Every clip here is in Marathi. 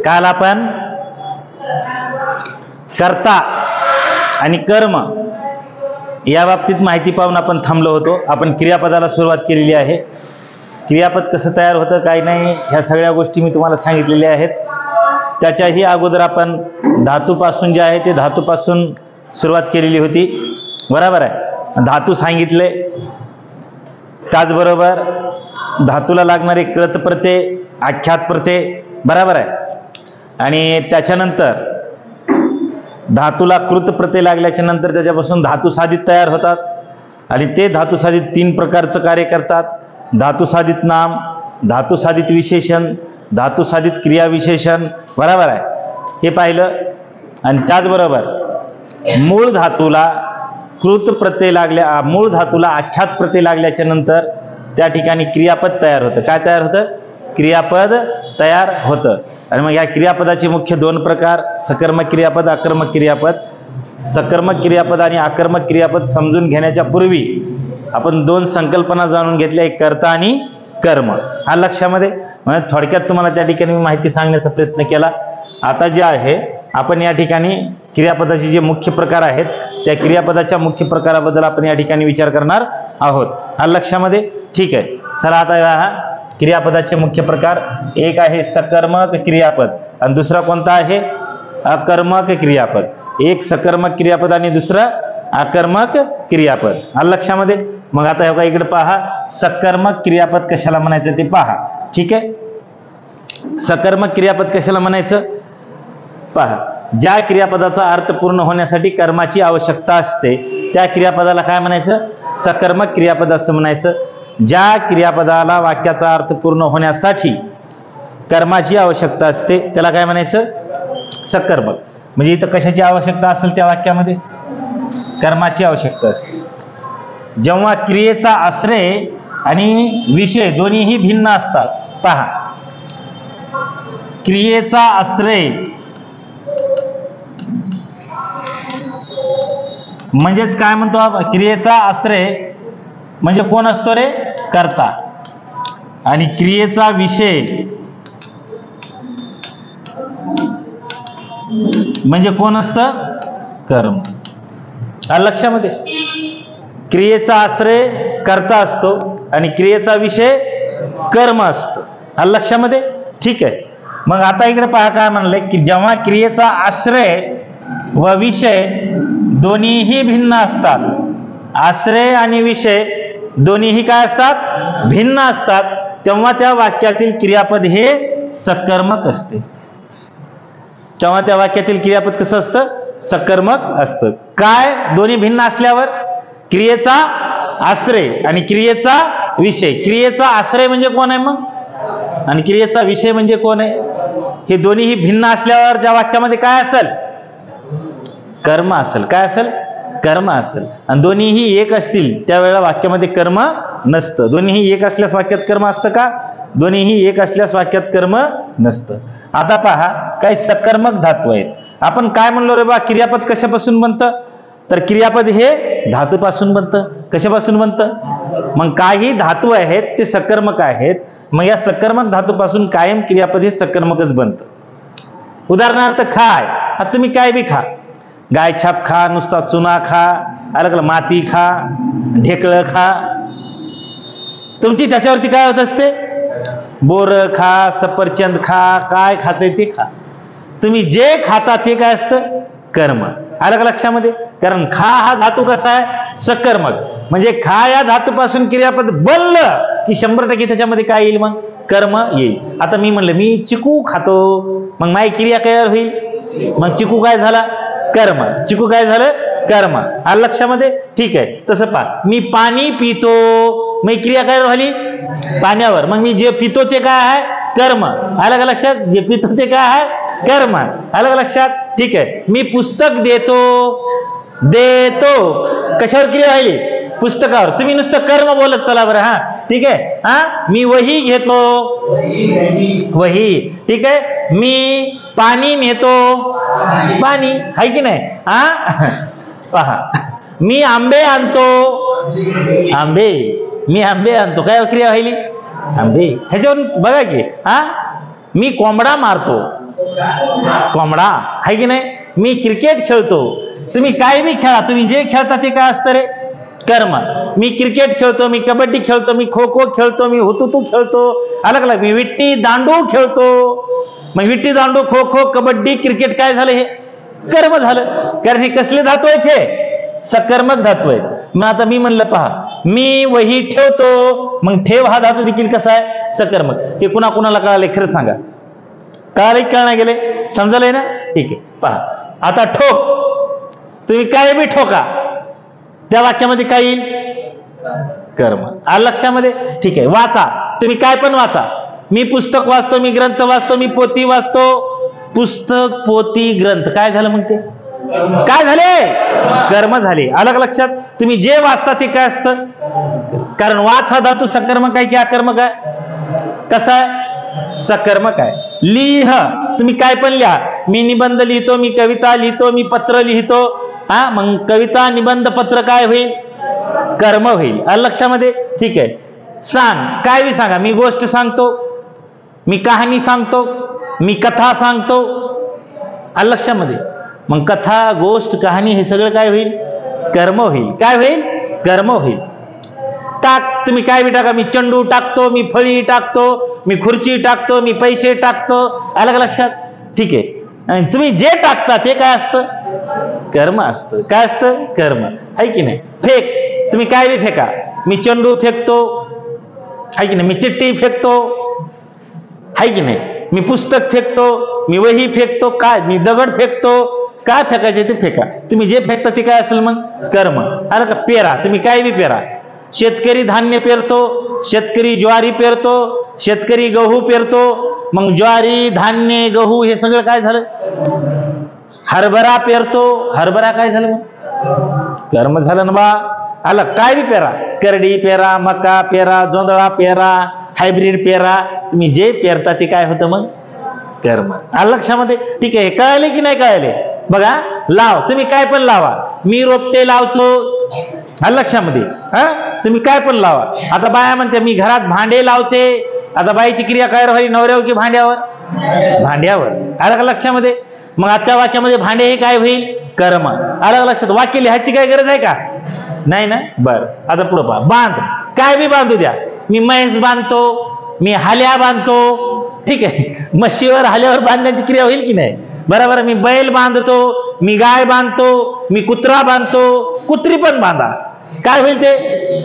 काल आपण कर्ता आणि कर्म या बाबतीत माहिती पाहून आपण थांबलो होतो. आपण क्रियापदाला सुरुवात केलेली आहे. क्रियापद कसं तयार होतं काय नाही ह्या सगळ्या गोष्टी मी तुम्हाला सांगितलेल्या आहेत. त्याच्याही अगोदर आपण धातूपासून जे आहे ते धातूपासून सुरुवात केलेली होती. बरोबर आहे. धातू सांगितले, त्याचबरोबर धातूला लागणारे कृत प्रत्यय, आख्यात प्रत्यय, बरोबर आहे. आणि त्याच्यानंतर धातूला कृत प्रत्यय लागल्याच्या नंतर त्याच्यापासून धातू साधित तयार होतात आणि ते धातू साधित 3 प्रकारचं कार्य करतात. धातू साधित नाम, धातू साधित विशेषण, धातू साधित क्रिया विशेषण, बरोबर आहे. हे पाहिलं. आणि त्याचबरोबर मूळ धातूला कृत प्रत्यय लागल्या, मूळ धातूला आख्यात प्रत्यय लागल्याच्या नंतर त्या ठिकाणी क्रियापद तयार होतं. काय तयार होतं? क्रियापद तयार होतं. आणि मग या क्रियापदाचे मुख्य 2 प्रकार, सकर्मक क्रियापद, आकर्मक क्रियापद. सकर्मक क्रियापद आणि आकर्मक क्रियापद समजून घेण्याच्या पूर्वी आपण 2 संकल्पना जाणून घेतल्या, एक कर्ता आणि कर्म. हा लक्षामध्ये म्हणजे थोडक्यात तुम्हाला त्या ठिकाणी मी माहिती सांगण्याचा प्रयत्न केला. आता जे आहे आपण या ठिकाणी क्रियापदाचे जे मुख्य प्रकार आहेत त्या क्रियापदाच्या मुख्य प्रकाराबद्दल आपण या ठिकाणी विचार करणार आहोत. हा लक्षामध्ये ठीक आहे. चला आता हा क्रियापदाचे मुख्य प्रकार, एक आहे सकर्मक क्रियापद आणि दुसरा कोणता आहे? अकर्मक क्रियापद. एक सकर्मक क्रियापद आणि दुसरं आकर्मक क्रियापद. आलं लक्षामध्ये. मग आता हे इकडे पहा, सकर्मक क्रियापद कशाला म्हणायचं ते पहा. ठीक आहे. सकर्मक क्रियापद कशाला म्हणायचं पहा. ज्या क्रियापदाचा अर्थ पूर्ण होण्यासाठी कर्माची आवश्यकता असते त्या क्रियापदाला काय म्हणायचं? सकर्मक क्रियापद असं म्हणायचं. ज्या क्रियापदाला वाक्याचा अर्थ पूर्ण होण्यासाठी कर्माची आवश्यकता असते त्याला काय म्हणायचं? सकर्मक. म्हणजे इथं कशाची आवश्यकता असेल त्या वाक्यामध्ये? कर्माची आवश्यकता असते. जेव्हा क्रियेचा आश्रय आणि विषय दोन्हीही भिन्न असतात. पहा, क्रियेचा आश्रय म्हणजेच काय म्हणतो आपण? क्रियेचा आश्रय म्हणजे कोण असतो रे? कर्ता. आणि क्रियेचा विषय म्हणजे कोण असतं? कर्म. लक्षामध्ये. क्रियेचा आश्रय कर्ता असतो आणि क्रियेचा विषय कर्म असतं. लक्षामध्ये ठीक आहे. मग आता इकडे पहा काय म्हणलंय की जेव्हा क्रियेचा आश्रय व विषय दोन्हीही भिन्न असतात. आश्रय आणि विषय दोन्हीही काय असतात? भिन्न असतात. तेव्हा त्या वाक्यातील क्रियापद हे सकर्मक असते. तेव्हा त्या वाक्यातील क्रियापद कसं असतं? सकर्मक असतं. काय? दोन्ही भिन्न असल्यावर क्रियेचा आश्रय आणि क्रियेचा विषय. क्रियेचा आश्रय म्हणजे कोण आहे मग? आणि क्रियेचा विषय म्हणजे कोण आहे? हे दोन्हीही भिन्न असल्यावर ज्या वाक्यामध्ये काय असेल? कर्म असेल. काय असेल? कर्म असेल. आणि दोन्हीही एक असतील त्यावेळेला वाक्यामध्ये कर्म नसतं. दोन्हीही एक असल्यास वाक्यात कर्म असतं का? दोन्हीही एक असल्यास वाक्यात कर्म नसतं. आता पहा, काही सकर्मक धातू आहेत. आपण काय म्हणलो रे बा? क्रियापद कशापासून बनतं? तर क्रियापद हे धातूपासून बनतं. कशापासून बनतं? मग काही धातू आहेत ते सकर्मक आहेत. मग या सकर्मक धातूपासून कायम क्रियापद हे सकर्मकच बनतं. उदाहरणार्थ खाय. आता तुम्ही काय बी खा, गायछाप खा, नुसता चुना खा, अलग माती खा, ढेकळं खा, तुमची त्याच्यावरती काय होत असते? बोर खा, सफरचंद खा, काय खायचंय ते खा. तुम्ही जे खाता ते काय असतं? कर्म. अलग लक्षामध्ये. कारण खा हा धातू कसा आहे? सकर्मक. म्हणजे खा या धातूपासून क्रियापद बनलं की 100% त्याच्यामध्ये काय येईल? मग कर्म येईल. आता मी म्हणलं मी चिकू खातो, मग माझी क्रिया काय होईल? मग चिकू काय झाला? कर्म. चिकू काय झालं? कर्म. आलं लक्षामध्ये. ठीक आहे. तसं पहा, मी पाणी पितो, मग क्रिया काय झाली? पाण्यावर. मग मी जे पितो ते काय आहे? कर्म. आलं का लक्षात? जे पितो ते काय आहे? कर्म. आलं का लक्षात? ठीक आहे. मी पुस्तक देतो, देतो कशावर क्रिया व्हायली? पुस्तकावर. तुम्ही नुसतं कर्म बोलत चला बरं. हा ठीक आहे. हा, मी वही घेतो, वही. ठीक आहे. मी पाणी नेतो, पाणी. आहे की नाही? हा पहा, मी आंबे आणतो, आंबे. मी आंबे आणतो. काय क्रिया व्हायली? आंबे. ह्याच्यावरून बघा की. हा, मी कोंबडा मारतो, कोंबडा आहे की नाही. मी क्रिकेट खेळतो, तुम्ही काय बी खेळा, तुम्ही जे खेळता ते काय असतं रे, कर्म. मी क्रिकेट खेळतो, मी कबड्डी खेळतो, मी खो खो खेळतो, मी हुतुतू खेळतो, अलग अलग. मी विट्टी दांडू खेळतो. मग विट्टी दांडू, खो खो, कबड्डी, क्रिकेट काय झालं, हे कर्म झालं. कारण हे कसले धातू आहेत, हे सकर्मक धातू आहेत. मग आता मी म्हणलं पहा, मी वही ठेवतो, मग ठेव हा धातू देखील कसा आहे, सकर्मक. हे कुणा कुणाला कळाले खरं सांगा, कळाले कळणार गेले, समजलंय ना. ठीक आहे, पहा आता ठोक, तुम्ही काय बी ठोका, त्या वाक्यामध्ये काय येईल, कर्म. आलं लक्षामध्ये. ठीक आहे, वाचा, तुम्ही काय पण वाचा. मी पुस्तक वाचतो, मी ग्रंथ वाचतो, मी पोथी वाचतो. पुस्तक, पोथी, ग्रंथ काय झालं मग, ते काय झाले, कर्म झाले. अलग लक्षात. तुम्ही जे वाचता ते काय असतं, कारण वाच हा धातू सकर्मक आहे की अकर्मक आहे, कसा आहे, सकर्मक आहे. लिह, तुम्ही काय पण लिहा. मी निबंध लिहितो, मी कविता लिहितो, मी पत्र लिहितो. हा, मग कविता, निबंध, पत्र काय होईल, कर्म होईल. आलं लक्षामध्ये. ठीक आहे, सांग, काय बी सांगा. मी गोष्ट सांगतो, मी कहाणी सांगतो, मी कथा सांगतो. आलं लक्षामध्ये. मग कथा, गोष्ट, कहाणी हे सगळं काय होईल, कर्म होईल. काय होईल, कर्म होईल. टाक, तुम्ही काय बी टाका. मी चेंडू टाकतो, मी फळी टाकतो, मी खुर्ची टाकतो, मी पैसे टाकतो. अलग लक्षात. ठीक आहे, आणि तुम्ही जे टाकता ते काय असतं, कर्म असतं. काय असतं, कर्म आहे की नाही. फेक, तुम्ही काय बी फेका. मी चेंडू फेकतो, आहे की नाही. मी चिठ्ठी फेकतो, आहे की नाही. मी पुस्तक फेकतो, मी वही फेकतो, काय मी दगड फेकतो. काय फेकायचे ते फेका. तुम्ही जे फेकता ते काय असेल मग, कर्म. आलं का. पेरा, तुम्ही काय बी पेरा. शेतकरी धान्य पेरतो, शेतकरी ज्वारी पेरतो, शेतकरी गहू पेरतो. मग ज्वारी, धान्य, गहू हे सगळं काय झालं, हरभरा पेरतो, हरभरा काय झालं मग, कर्म झालं ना बा. आला काय बी पेरा. करडी पेरा, मका पेरा, जोंधळा पेरा, हायब्रिड पेरा. तुम्ही जे पेरता ते काय होतं मग, कर्म. आलं लक्षामध्ये. ठीक आहे, कळाले की नाही कळाले. बघा, लाव, तुम्ही काय पण लावा. मी रोपटे लावतो, आलं लक्षामध्ये. हा, तुम्ही काय पण लावा. आता बाया म्हणते मी घरात भांडे लावते. आता बाईची क्रिया काय राहिली, नवऱ्यावर की भांड्यावर, भांड्यावर. आलं का लक्षामध्ये. मग आजच्या वाक्यामध्ये भांडे हे काय होईल, कर्म. आलं लक्षात. वाक्य लिहायची काय गरज आहे का, नाही ना. बर, आता पुढे पहा. बांध, काय बी बांधू द्या. मी म्हैस बांधतो, मी हाल्या बांधतो. ठीक आहे, म्हशीवर हाल्यावर बांधण्याची क्रिया होईल की नाही, बरोबर. मी बैल बांधतो, मी गाय बांधतो, मी कुत्रा बांधतो, कुत्री पण बांधा. काय होईल ते,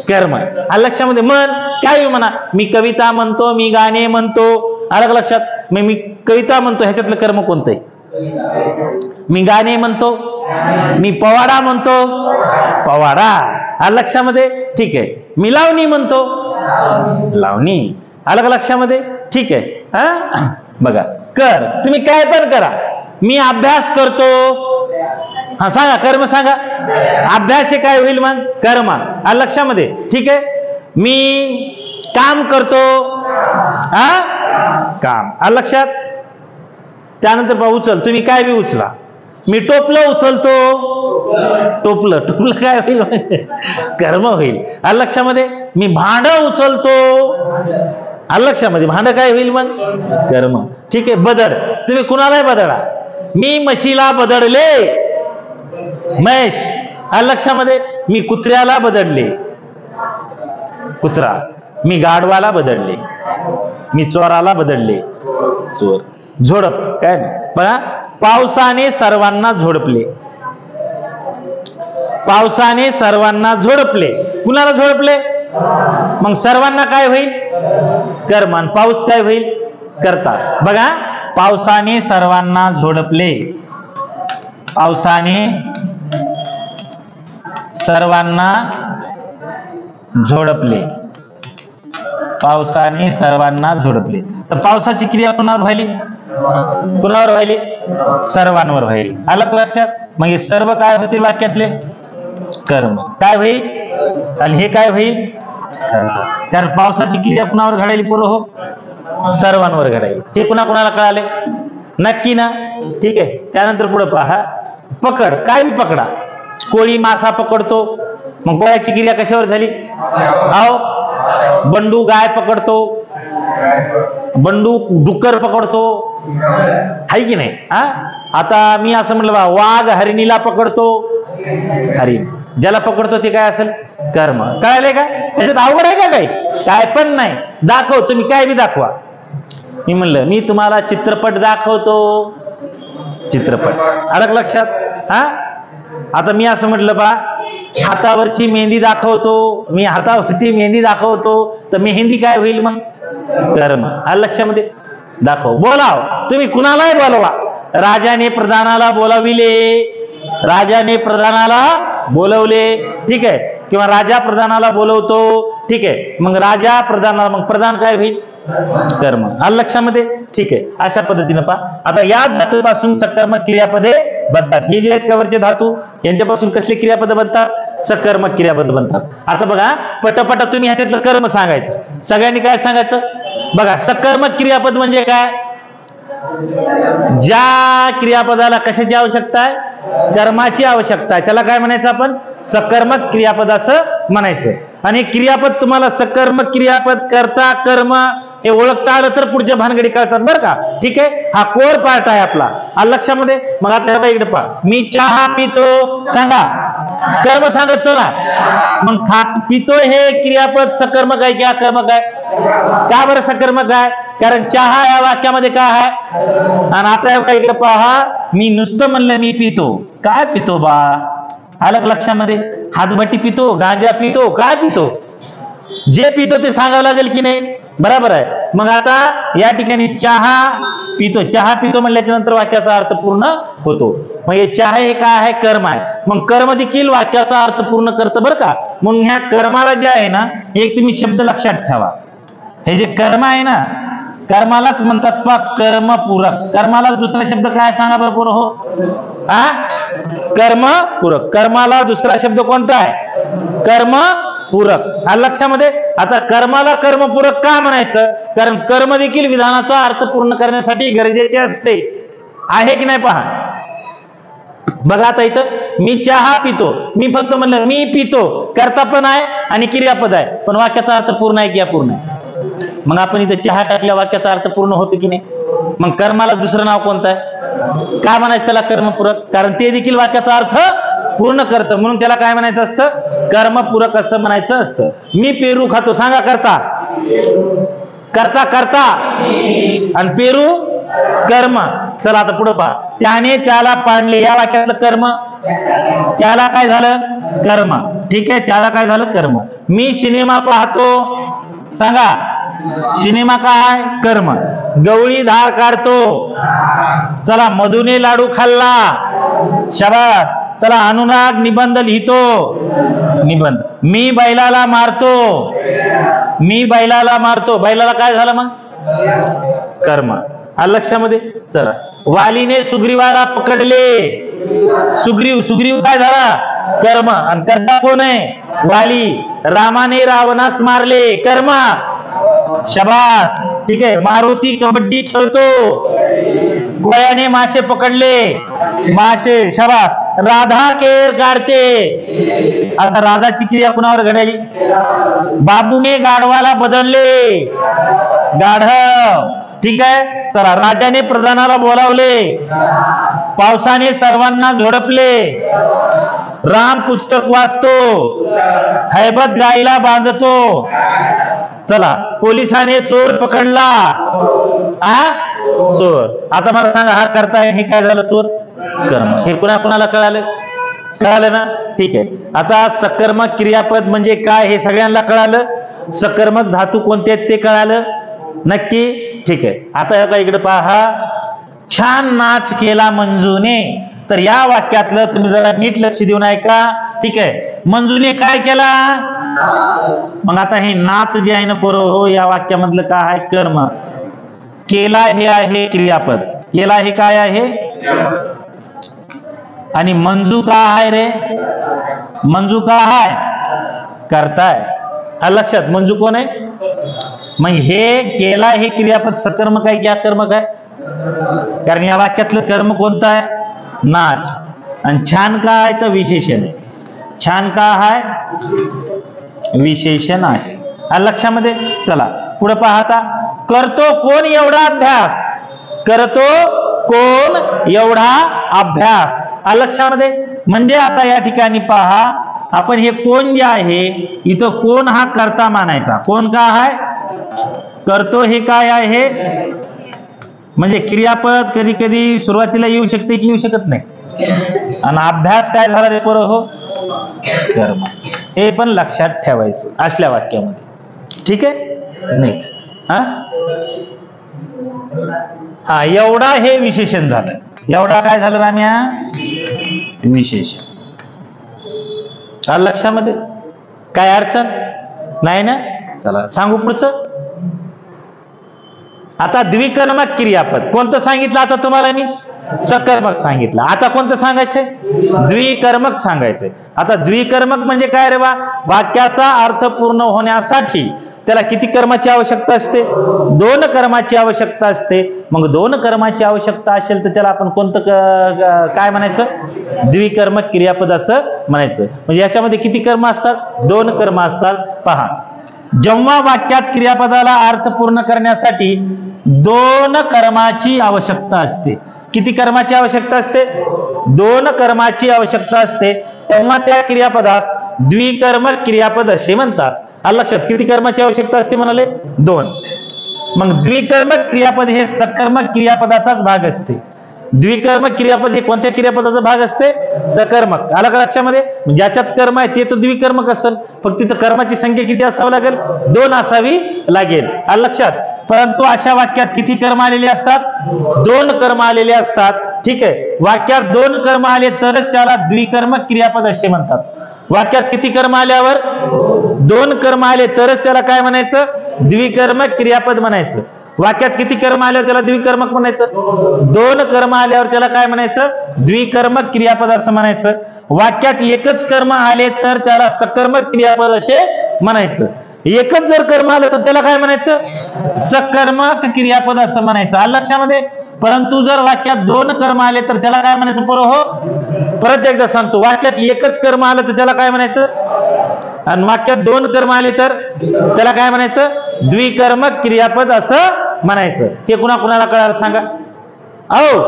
कर्म. आलं लक्षामध्ये. मन, काय म्हणा. मी कविता म्हणतो, मी गाणे म्हणतो. आलं लक्षात. मी कविता म्हणतो, ह्याच्यातलं कर्म कोणतं आहे, मी गाणे म्हणतो, मी पवाडा म्हणतो, पवाडा. आलं लक्षामध्ये. ठीक आहे, मी लावणी म्हणतो, लावणी. आलं का लक्षामध्ये. ठीक आहे. हा, बघा, कर, तुम्ही काय पण करा. मी अभ्यास करतो, हा सांगा, कर्म सांगा. अभ्यास हे काय होईल मग, कर्म. आलं लक्षामध्ये. ठीक आहे, मी काम करतो, हा काम. आलं लक्षात. त्यानंतर पहा, उचल, तुम्ही काय बी उचला. मी टोपलं उचलतो, टोपलं, टोपलं काय होईल, कर्म होईल. आलं लक्षामध्ये. मी भांड उचलतो, आलं लक्षामध्ये. भांड काय होईल मग, कर्म. ठीक आहे. बदड, तुम्ही कुणालाही बदडा. मी म्हशीला बदडले, म्हैस. आलं लक्षामध्ये. मी कुत्र्याला बदडले, कुत्रा. मी गाढवाला बदडले, मी चोराला बदडले, चोर. झोडप, काय बघा. पावसाने सर्वांना झोडपले, पावसाने सर्वांना झोडपले. कुणाला झोडपले, मग सर्वांना काय होईल, कर्म. पाऊस काय होईल, करता. बघा, पावसाने सर्वांना झोडपले, पावसाने सर्वांना झोडपले, पावसाने सर्वांना झोडपले. तर पावसाची क्रिया कोणावर व्हायली, कुणावर व्हायली, सर्वांवर व्हायली. आलं लक्षात. मग हे सर्व काय होतील वाक्यातले, कर्म. काय होईल, आणि हे काय होईल, तर पावसाची क्रिया कुणावर घडायली, पूर्व हो, सर्वांवर घडायली. हे कुणा कुणाला कळाले, नक्की ना. ठीक आहे. त्यानंतर पुढे पहा. पकड, काय बी पकडा. कोळी मासा पकडतो, मग गोळ्याची क्रिया कशावर झाली, आओ बंडू गाय पकडतो, बंडू डुक्कर पकडतो, आहे की नाही? हा, आता मी असं म्हटलं बा, वाघ हरिणीला पकडतो, हरिण ज्याला पकडतो ते काय असेल? कर्म. कळाले का? त्याच्यात अवघड आहे का काही? काय पण नाही. दाखव, तुम्ही काय बी दाखवा. मी म्हणलं मी तुम्हाला चित्रपट दाखवतो, चित्रपट. आलं लक्षात? हा, आता मी असं म्हटलं बा, हातावरची मेहंदी दाखवतो, मी हातावरची मेहंदी दाखवतो, तर मेहंदी काय होईल मग? कर्म. आलं लक्षामध्ये? दाखव, बोलाव, तुम्ही कुणालाही बोलवा. राजाने प्रधानाला बोलाविले, राजाने प्रधानाला बोलवले, ठीक आहे, किंवा राजा प्रधानाला बोलवतो, ठीक आहे, मग राजा प्रधानाला, मग प्रधान काय होईल? कर्म. आलं लक्षामध्ये? ठीक आहे. अशा पद्धतीने पहा. आता या धातूपासून सकर्मक क्रियापदे बनतात. हे जे आहेत कवरचे धातू, यांच्यापासून कसले क्रियापद बनतात? सकर्मक क्रियापद बनतात. आता बघा, पटपट तुम्ही ह्याच्यातलं कर्म सांगायचं. सगळ्यांनी काय सांगायचं? बघा, सकर्मक क्रियापद म्हणजे काय? ज्या क्रियापदाला कशाची आवश्यकता आहे? कर्माची आवश्यकता आहे, त्याला काय म्हणायचं आपण? सकर्मक क्रियापद असं म्हणायचं. आणि क्रियापद तुम्हाला सकर्मक क्रियापद, कर्ता, कर्म हे ओळखता आलं तर पुढच्या भानगडी कळतात बरं का? ठीक आहे, हा कोर पार्ट आहे आपला. आलं लक्षामध्ये? मग आता इकडे पहा, मी चहा पितो, सांगा, कर्म सांगत चला. मग पितो हे क्रियापद सकर्मक आहे की अकर्मक आहे? का बरं सकर्मक आहे? कारण चहा या वाक्यामध्ये काय आहे? आणि आता इकडे पहा, मी नुसतं म्हणलं मी पितो, काय पितो बा? आलं लक्षामध्ये? हातभट्टी पितो, गांजा पितो, काय पितो? जे पितो ते सांगावं लागेल की नाही? बरोबर आहे. मग आता या ठिकाणी चहा पितो, चहा पितो म्हणल्याच्या नंतर वाक्याचा अर्थ पूर्ण होतो. मग हे चहा हे काय आहे? कर्म आहे. मग कर्म देखील वाक्याचा अर्थ पूर्ण करतं बरं का? मग ह्या कर्माला जे आहे ना, एक तुम्ही शब्द लक्षात ठेवा. हे जे कर्म आहे ना, कर्मालाच म्हणतात पा कर्मपूरक. कर्माला दुसरा शब्द काय सांगा बरं पूर्ण हो? हा, कर्मपूरक. कर्माला दुसरा शब्द कोणता आहे? कर्मपूरक. हा लक्षामध्ये? आता कर्माला कर्मपूरक का म्हणायचं? कारण कर्म देखील विधानाचा अर्थ पूर्ण करण्यासाठी गरजेचे असते. आहे की नाही? पहा बघा, आता इथं मी चहा पितो, मी फक्त म्हणलं मी पितो, कर्ता पण आहे आणि क्रियापद आहे, पण वाक्याचा अर्थ पूर्ण आहे की अपूर्ण आहे? मग आपण इथं चहा टाकल्या वाक्याचा अर्थ पूर्ण होतो की नाही? मग कर्माला दुसरं नाव कोणतं आहे? का म्हणायचं त्याला कर्मपूरक? कारण ते देखील वाक्याचा अर्थ पूर्ण करतं, म्हणून त्याला काय म्हणायचं असतं? कर्मपूरक असं म्हणायचं असतं. मी पेरू खातो, सांगा, करता, करता, करता, आणि पेरू कर्म. चला आता पुढे पहा, त्याने त्याला पाडले, या वाक्यातलं कर्म, त्याला काय झालं? कर्म. ठीक आहे, त्याला काय झालं? कर्म. मी सिनेमा पाहतो, सांगा, सिनेमा काय? कर्म. गवळी धार काढतो, चला, मधुने लाडू खाल्ला, शाबास. चला, अनुराग निबंध लिहितो, निबंध. मी बैलाला मारतो, मी बैलाला मारतो, बैलाला काय झालं मग? कर्म. आलं लक्षामध्ये? चला, वालीने सुग्रीवाला पकडले, सुग्रीव, सुग्रीव काय झाला? कर्म. आणि कर्ता कोण आहे? वाली. रामाने रावणास मारले, कर्म. शाबास. ठीक आहे, मारुती कबड्डी खेळतो, गोळ्याने मासे पकडले, मासे. शाबास. राधा केर काढते, आता राधाची क्रिया कुणावर घडायली? बाबूने गाढवाला बदलले, गाढव. ठीक आहे, चला, राजाने प्रधानाला बोलावले, पावसाने सर्वांना झोडपले, राम पुस्तक वाचतो, हैबत गाईला बांधतो. चला, पोलिसाने चोर पकडला, चोर. आता मला सांगा, हा करता आहे हे काय झालं? चोर. कर्म. हे कुणाला कळालं? कळालं ना? ठीक आहे. आता सकर्मक क्रियापद म्हणजे काय हे सगळ्यांना कळालं. सकर्मक धातू कोणते आहेत ते कळालं नक्की? ठीक आहे. आता इकडे पहा, छान नाच केला मंजूने. तर या वाक्यातलं तुम्ही जरा नीट लक्ष देऊन ऐका. ठीक आहे, मंजूने काय केला? मग आता हे नाच जे आहे ना पोरं हो, या वाक्यामधलं काय आहे? कर्म. केला हे आहे क्रियापद, केला हे काय आहे? आणि मंजू का आहे रे? मंजू का आहे? करताय. लक्षात, मंजू कोण आहे? मग हे केला हे क्रियापद सकर्मक आहे की अकर्मक आहे? कारण या वाक्यातलं कर्म कोणतं आहे? नाच. आणि छान का आहे? तर विशेषण आहे. छान का आहे? विशेषण आहे. आलं लक्षामध्ये? चला पुढे पाहता, करतो कोण एवढा अभ्यास, करतो कोण एवढा अभ्यास, आलं लक्षामध्ये? म्हणजे आता या ठिकाणी पहा, आपण हे कोण जे आहे इथं कोण हा कर्ता मानायचा. कोण का आहे? करतो हे काय आहे? म्हणजे क्रियापद कधी कधी सुरुवातीला येऊ शकते की येऊ शकत नाही. आणि अभ्यास काय झाला रे पोरं? हो, कर्म. हे पण लक्षात ठेवायचं असल्या वाक्यामध्ये. ठीक आहे? नेक्स्ट. हा एवढा हे विशेषण झालं. एवढा काय झालं राम्या? विशेषण. आलं लक्षामध्ये? काय अडचण नाही ना? चला सांगू पुढचं. आता द्विकर्मक क्रियापद कोणतं सांगितलं आता तुम्हाला मी? सकर्मक सांगितलं. आता कोणतं सांगायचंय? द्विकर्मक सांगायचंय. आता द्विकर्मक म्हणजे काय रे बा? वाक्याचा अर्थ पूर्ण होण्यासाठी त्याला किती कर्माची आवश्यकता असते? 2 कर्माची आवश्यकता असते. मग 2 कर्माची आवश्यकता असेल तर त्याला आपण कोणतं काय म्हणायचं? द्विकर्मक क्रियापद असं म्हणायचं. म्हणजे याच्यामध्ये किती कर्म असतात? 2 कर्म असतात. पहा, जेव्हा वाक्यात क्रियापदाला अर्थ पूर्ण करण्यासाठी 2 कर्माची आवश्यकता असते. किती कर्माची आवश्यकता असते? 2 कर्माची आवश्यकता असते. तेव्हा त्या क्रियापदास द्विकर्मक क्रियापद असे म्हणतात. आलं लक्षात? किती कर्माची आवश्यकता असते म्हणाले? 2. मग द्विकर्मक क्रियापद हे सकर्मक क्रियापदाचाच भाग असते. द्विकर्मक क्रियापद हे कोणत्या क्रियापदाचा भाग असते? सकर्मक. आलं का लक्षामध्ये? ज्याच्यात कर्म आहे ते तर द्विकर्मक असेल, फक्त तिथं कर्माची संख्या किती असावी लागेल? 2 असावी लागेल. आलं लक्षात? परंतु अशा वाक्यात किती कर्म आलेले असतात? 2 कर्म आलेले असतात. ठीक आहे? वाक्यात 2 कर्म आले तरच त्याला द्विकर्मक क्रियापद असे म्हणतात. वाक्यात किती कर्म आल्यावर? 2 कर्म आले तरच त्याला काय म्हणायचं? द्विकर्मक क्रियापद म्हणायचं. वाक्यात किती कर्म आल्यावर त्याला द्विकर्मक म्हणायचं? 2 कर्म आल्यावर त्याला काय म्हणायचं? द्विकर्मक क्रियापद असं म्हणायचं. वाक्यात एकच कर्म आले तर त्याला सकर्मक क्रियापद असे म्हणायचं. एकच जर कर्म आलं तर त्याला काय म्हणायचं? सकर्मक क्रियापद असं म्हणायचं. आलं लक्षामध्ये? परंतु जर वाक्यात 2 कर्म आले तर त्याला काय म्हणायचं पोरं? हो, परत एकदा सांगतो, वाक्यात एकच कर्म आलं तर त्याला काय म्हणायचं? आणि वाक्यात 2 कर्म आले तर त्याला काय म्हणायचं? द्विकर्मक क्रियापद असं म्हणायचं. हे कुणाला कळालं सांगा? अहो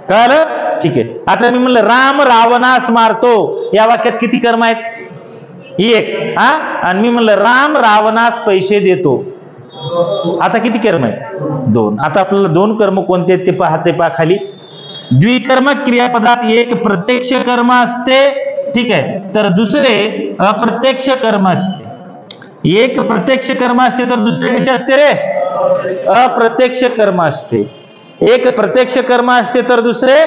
कळालं? ठीक आहे. आता मी म्हणलं राम रावणास मारतो, या वाक्यात किती कर्म आहेत? 1. आणि मी म्हणलं राम रावणास पैसे देतो, आता किती कर्म आहेत? 2. आता आपल्याला 2 कर्म कोणते आहेत ते पाहायचे. पहा खाली, द्विकर्मक क्रियापदात एक प्रत्यक्ष कर्म असते, ठीक आहे, तर दुसरे अप्रत्यक्ष कर्म असते. एक प्रत्यक्ष कर्म असते तर दुसरे कसे असते रे? अप्रत्यक्ष कर्म असते. एक प्रत्यक्ष कर्म असते तर दुसरे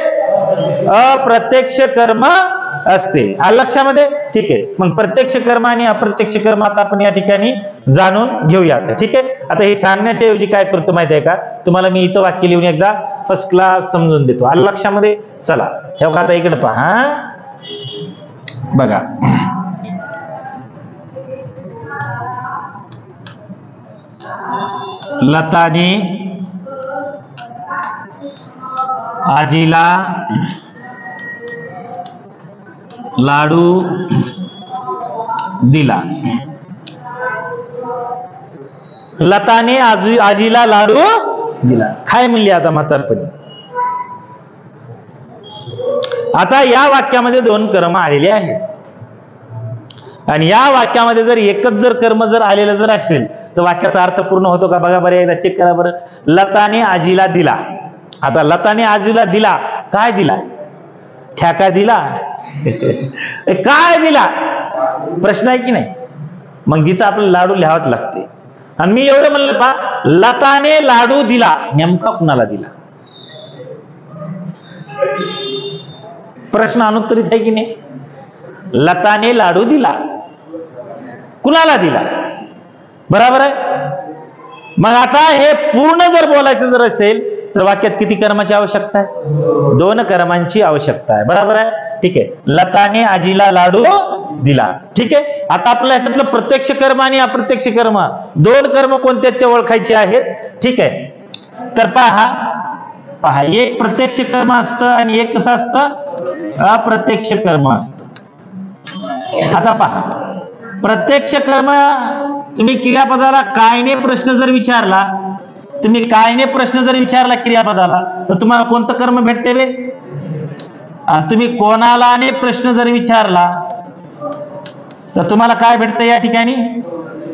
अप्रत्यक्ष कर्म असते. आलं लक्षामध्ये? ठीक आहे. मग प्रत्यक्ष कर्म आणि अप्रत्यक्ष कर्म आता आपण या ठिकाणी जाणून घेऊयात. ठीक आहे. आता हे सांगण्याच्या ऐवजी काय करतो माहिती आहे का? तुम्हाला मी इथं वाक्य लिहून एकदा फर्स्ट क्लास समजून देतो. आलं लक्षामध्ये? चला हे बघा, आता इकडे पहा. बघा, लताने आजीला लाडू दिला. लताने आजीला लाडू दिला. काय म्हणली आता म्हातारपणी? आता या वाक्यामध्ये 2 कर्म आलेले आहेत. आणि या वाक्यामध्ये जर एकच जर कर्म जर आलेलं जर असेल तर वाक्याचा अर्थ पूर्ण होतो का? बघा बरं, एकदा चेक करा बरं. लताने आजीला दिला. आता लताने आजीला दिला, काय दिला? ठ्याका दिला? काय दिला? प्रश्न आहे की नाही? मग तिथं आपल्याला लाडू लिहावंच लागते. आणि मी एवढं म्हणलं पा, लताने लाडू दिला, नेमका कुणाला दिला? प्रश्न अनुत्तरित आहे की नाही? लताने लाडू दिला, कुणाला दिला? बरोबर आहे. मग आता हे पूर्ण जर बोलायचं जर असेल तर वाक्यात किती कर्माची आवश्यकता आहे? 2 कर्मांची आवश्यकता आहे. बरोबर आहे. ठीक आहे. लताने आजीला लाडू दिला. ठीक आहे. आता आपल्याला याच्यातलं प्रत्यक्ष कर्म आणि अप्रत्यक्ष कर्म 2 कर्म कोणते ते ओळखायचे आहेत. ठीक आहे. तर पहा, एक प्रत्यक्ष कर्म असतं आणि एक कसं असतं? अप्रत्यक्ष कर्म असतं. आता पहा, प्रत्यक्ष कर्म तुम्ही क्रियापदाला कायने प्रश्न जर विचारला, तुम्ही कायने प्रश्न जर विचारला क्रियापदाला, तर तुम्हाला कोणतं कर्म भेटते रे? तुम्ही कोणालाने प्रश्न जर विचारला तर तुम्हाला काय भेटतं या ठिकाणी?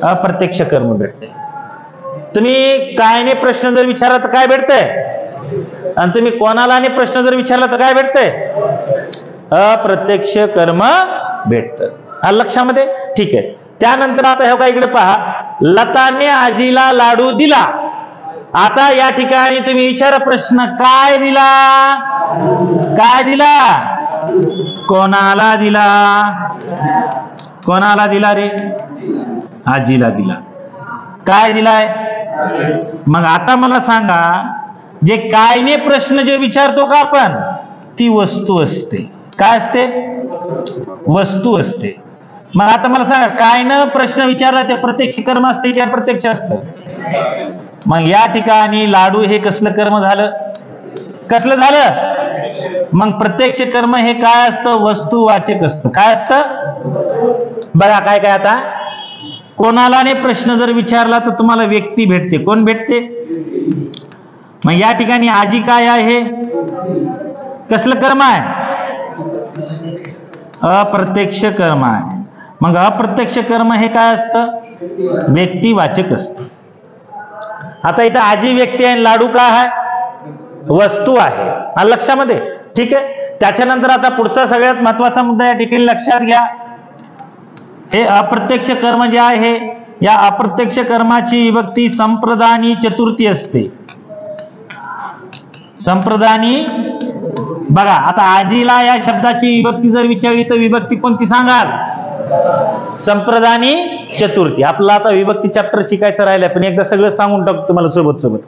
अप्रत्यक्ष कर्म भेटते. तुम्ही कायने प्रश्न जर विचारला तर काय भेटतंय, आणि तुम्ही कोणालाने प्रश्न जर विचारला तर काय भेटतंय? अप्रत्यक्ष कर्म भेटतं. लक्षामध्ये? ठीक आहे. त्यानंतर आता हे काय इकडे पहा, लताने आजीला लाडू दिला. आता या ठिकाणी तुम्ही विचारा प्रश्न, काय दिला? काय दिला? कोणाला दिला? कोणाला दिला रे? आजीला दिला. काय दिलाय? मग आता मला सांगा, जे कायने प्रश्न जे विचारतो का आपण, ती वस्तू असते. काय असते? वस्तू असते. मग आता मला सांगा, कायनं प्रश्न विचारला ते प्रत्यक्ष कर्म असते की अप्रत्यक्ष असतं? मग या ठिकाणी लाडू हे कसलं कर्म झालं? कसलं झालं? मग प्रत्यक्ष कर्म हे काय असतं? वस्तुवाचक असतं. काय असतं? बघा काय काय, आता कोणालाने प्रश्न जर विचारला तर तुम्हाला व्यक्ती भेटते. कोण भेटते? मग या ठिकाणी आजी काय आहे? कसलं कर्म आहे? अप्रत्यक्ष कर्म आहे. मग अप्रत्यक्ष कर्म हे काय असतं? व्यक्तिवाचक असतं. आता इथं आजी व्यक्ती आहे, लाडू काय आहे? वस्तू आहे. लक्षामध्ये? ठीक आहे. त्याच्यानंतर आता पुढचा सगळ्यात महत्वाचा मुद्दा या ठिकाणी लक्षात घ्या. हे अप्रत्यक्ष कर्म जे आहे, या अप्रत्यक्ष कर्माची विभक्ती संप्रदानी चतुर्थी असते. संप्रदानी. बघा आता आजीला या शब्दाची विभक्ती जर विचारली तर विभक्ती कोणती सांगाल? संप्रदानी चतुर्थी. आपला आता विभक्ती चॅप्टर शिकायचं राहिलं, पण एकदा सगळं सांगून टाकतो तुम्हाला सोबत सोबत.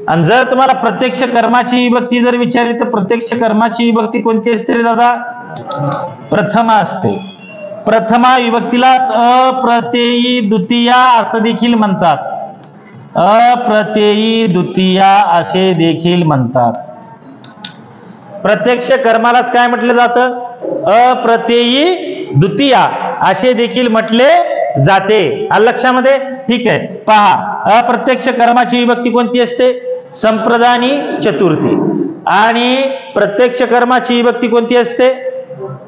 आणि जर तुम्हाला प्रत्यक्ष कर्माची विभक्ती जर विचारली तर प्रत्यक्ष कर्माची विभक्ती कोणती असते रे दादा? प्रथमा असते. प्रथमा विभक्तीलाच अप्रत्ययी द्वितीया असं देखील म्हणतात. अप्रत्ययी द्वितीया असे देखील म्हणतात. प्रत्यक्ष कर्मालाच काय म्हटलं जातं? अप्रत्ययी द्वितीया असे देखील म्हटले जाते. लक्षामध्ये? ठीक आहे. पहा, अप्रत्यक्ष कर्माची विभक्ती कोणती असते? संप्रदानी चतुर्थी. आणि प्रत्यक्ष कर्माची विभक्ती कोणती असते?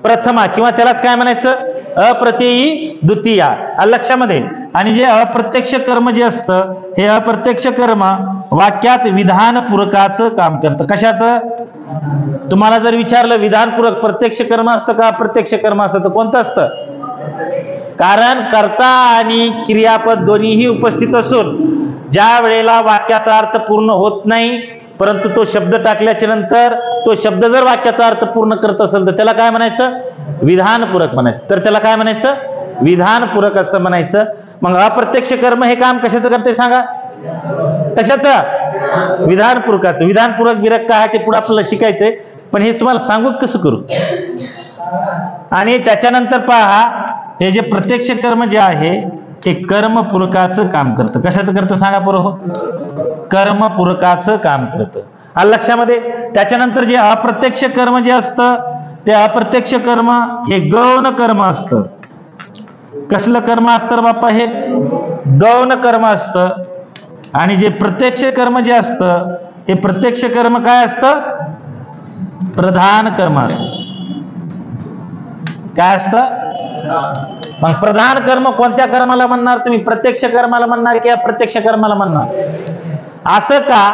प्रथमा, किंवा त्यालाच काय म्हणायचं? अप्रत्ययी द्वितीया. लक्षामध्ये? आणि जे अप्रत्यक्ष कर्म जे असतं, हे अप्रत्यक्ष कर्म वाक्यात विधानपूरकाचं काम करतं. कशाचं? तुम्हाला जर विचारलं विधानपूरक प्रत्यक्ष कर्म असतं का अप्रत्यक्ष कर्म असतं, तर कोणतं असतं? कारण कर्ता आणि क्रियापद दोन्हीही उपस्थित असून ज्या वेळेला वाक्याचा अर्थ पूर्ण होत नाही, परंतु तो शब्द टाकल्याच्या नंतर तो शब्द जर वाक्याचा अर्थ पूर्ण करत असेल तर त्याला काय म्हणायचं? विधानपूरक म्हणायचं. तर त्याला काय म्हणायचं? विधानपूरक असं म्हणायचं. मग अप्रत्यक्ष कर्म हे काम कशाचं करते सांगा? कशाचं? विधानपूरकाचं. विधानपूरक विरक काय आहे ते पुढे आपल्याला शिकायचंय, पण हे तुम्हाला सांगू कसं करू. आणि त्याच्यानंतर पहा, हे जे प्रत्यक्ष कर्म जे आहे हे कर्मपूरकाचं काम करतं. कशाचं करतं सांगा बरोबर? कर्मपूरकाचं काम करतं. लक्षामध्ये? त्याच्यानंतर जे अप्रत्यक्ष कर्म जे असतं ते अप्रत्यक्ष कर्म हे गौण कर्म असतं. कसलं कर्म असतं बाप्पा? हे गौण कर्म असतं. आणि जे प्रत्यक्ष कर्म जे असतं हे प्रत्यक्ष कर्म काय असतं? प्रधान कर्म असतं. काय असतं? मग प्रधान कर्म कोणत्या कर्माला म्हणणार तुम्ही? प्रत्यक्ष कर्माला म्हणणार की अप्रत्यक्ष कर्माला म्हणणार? असं का?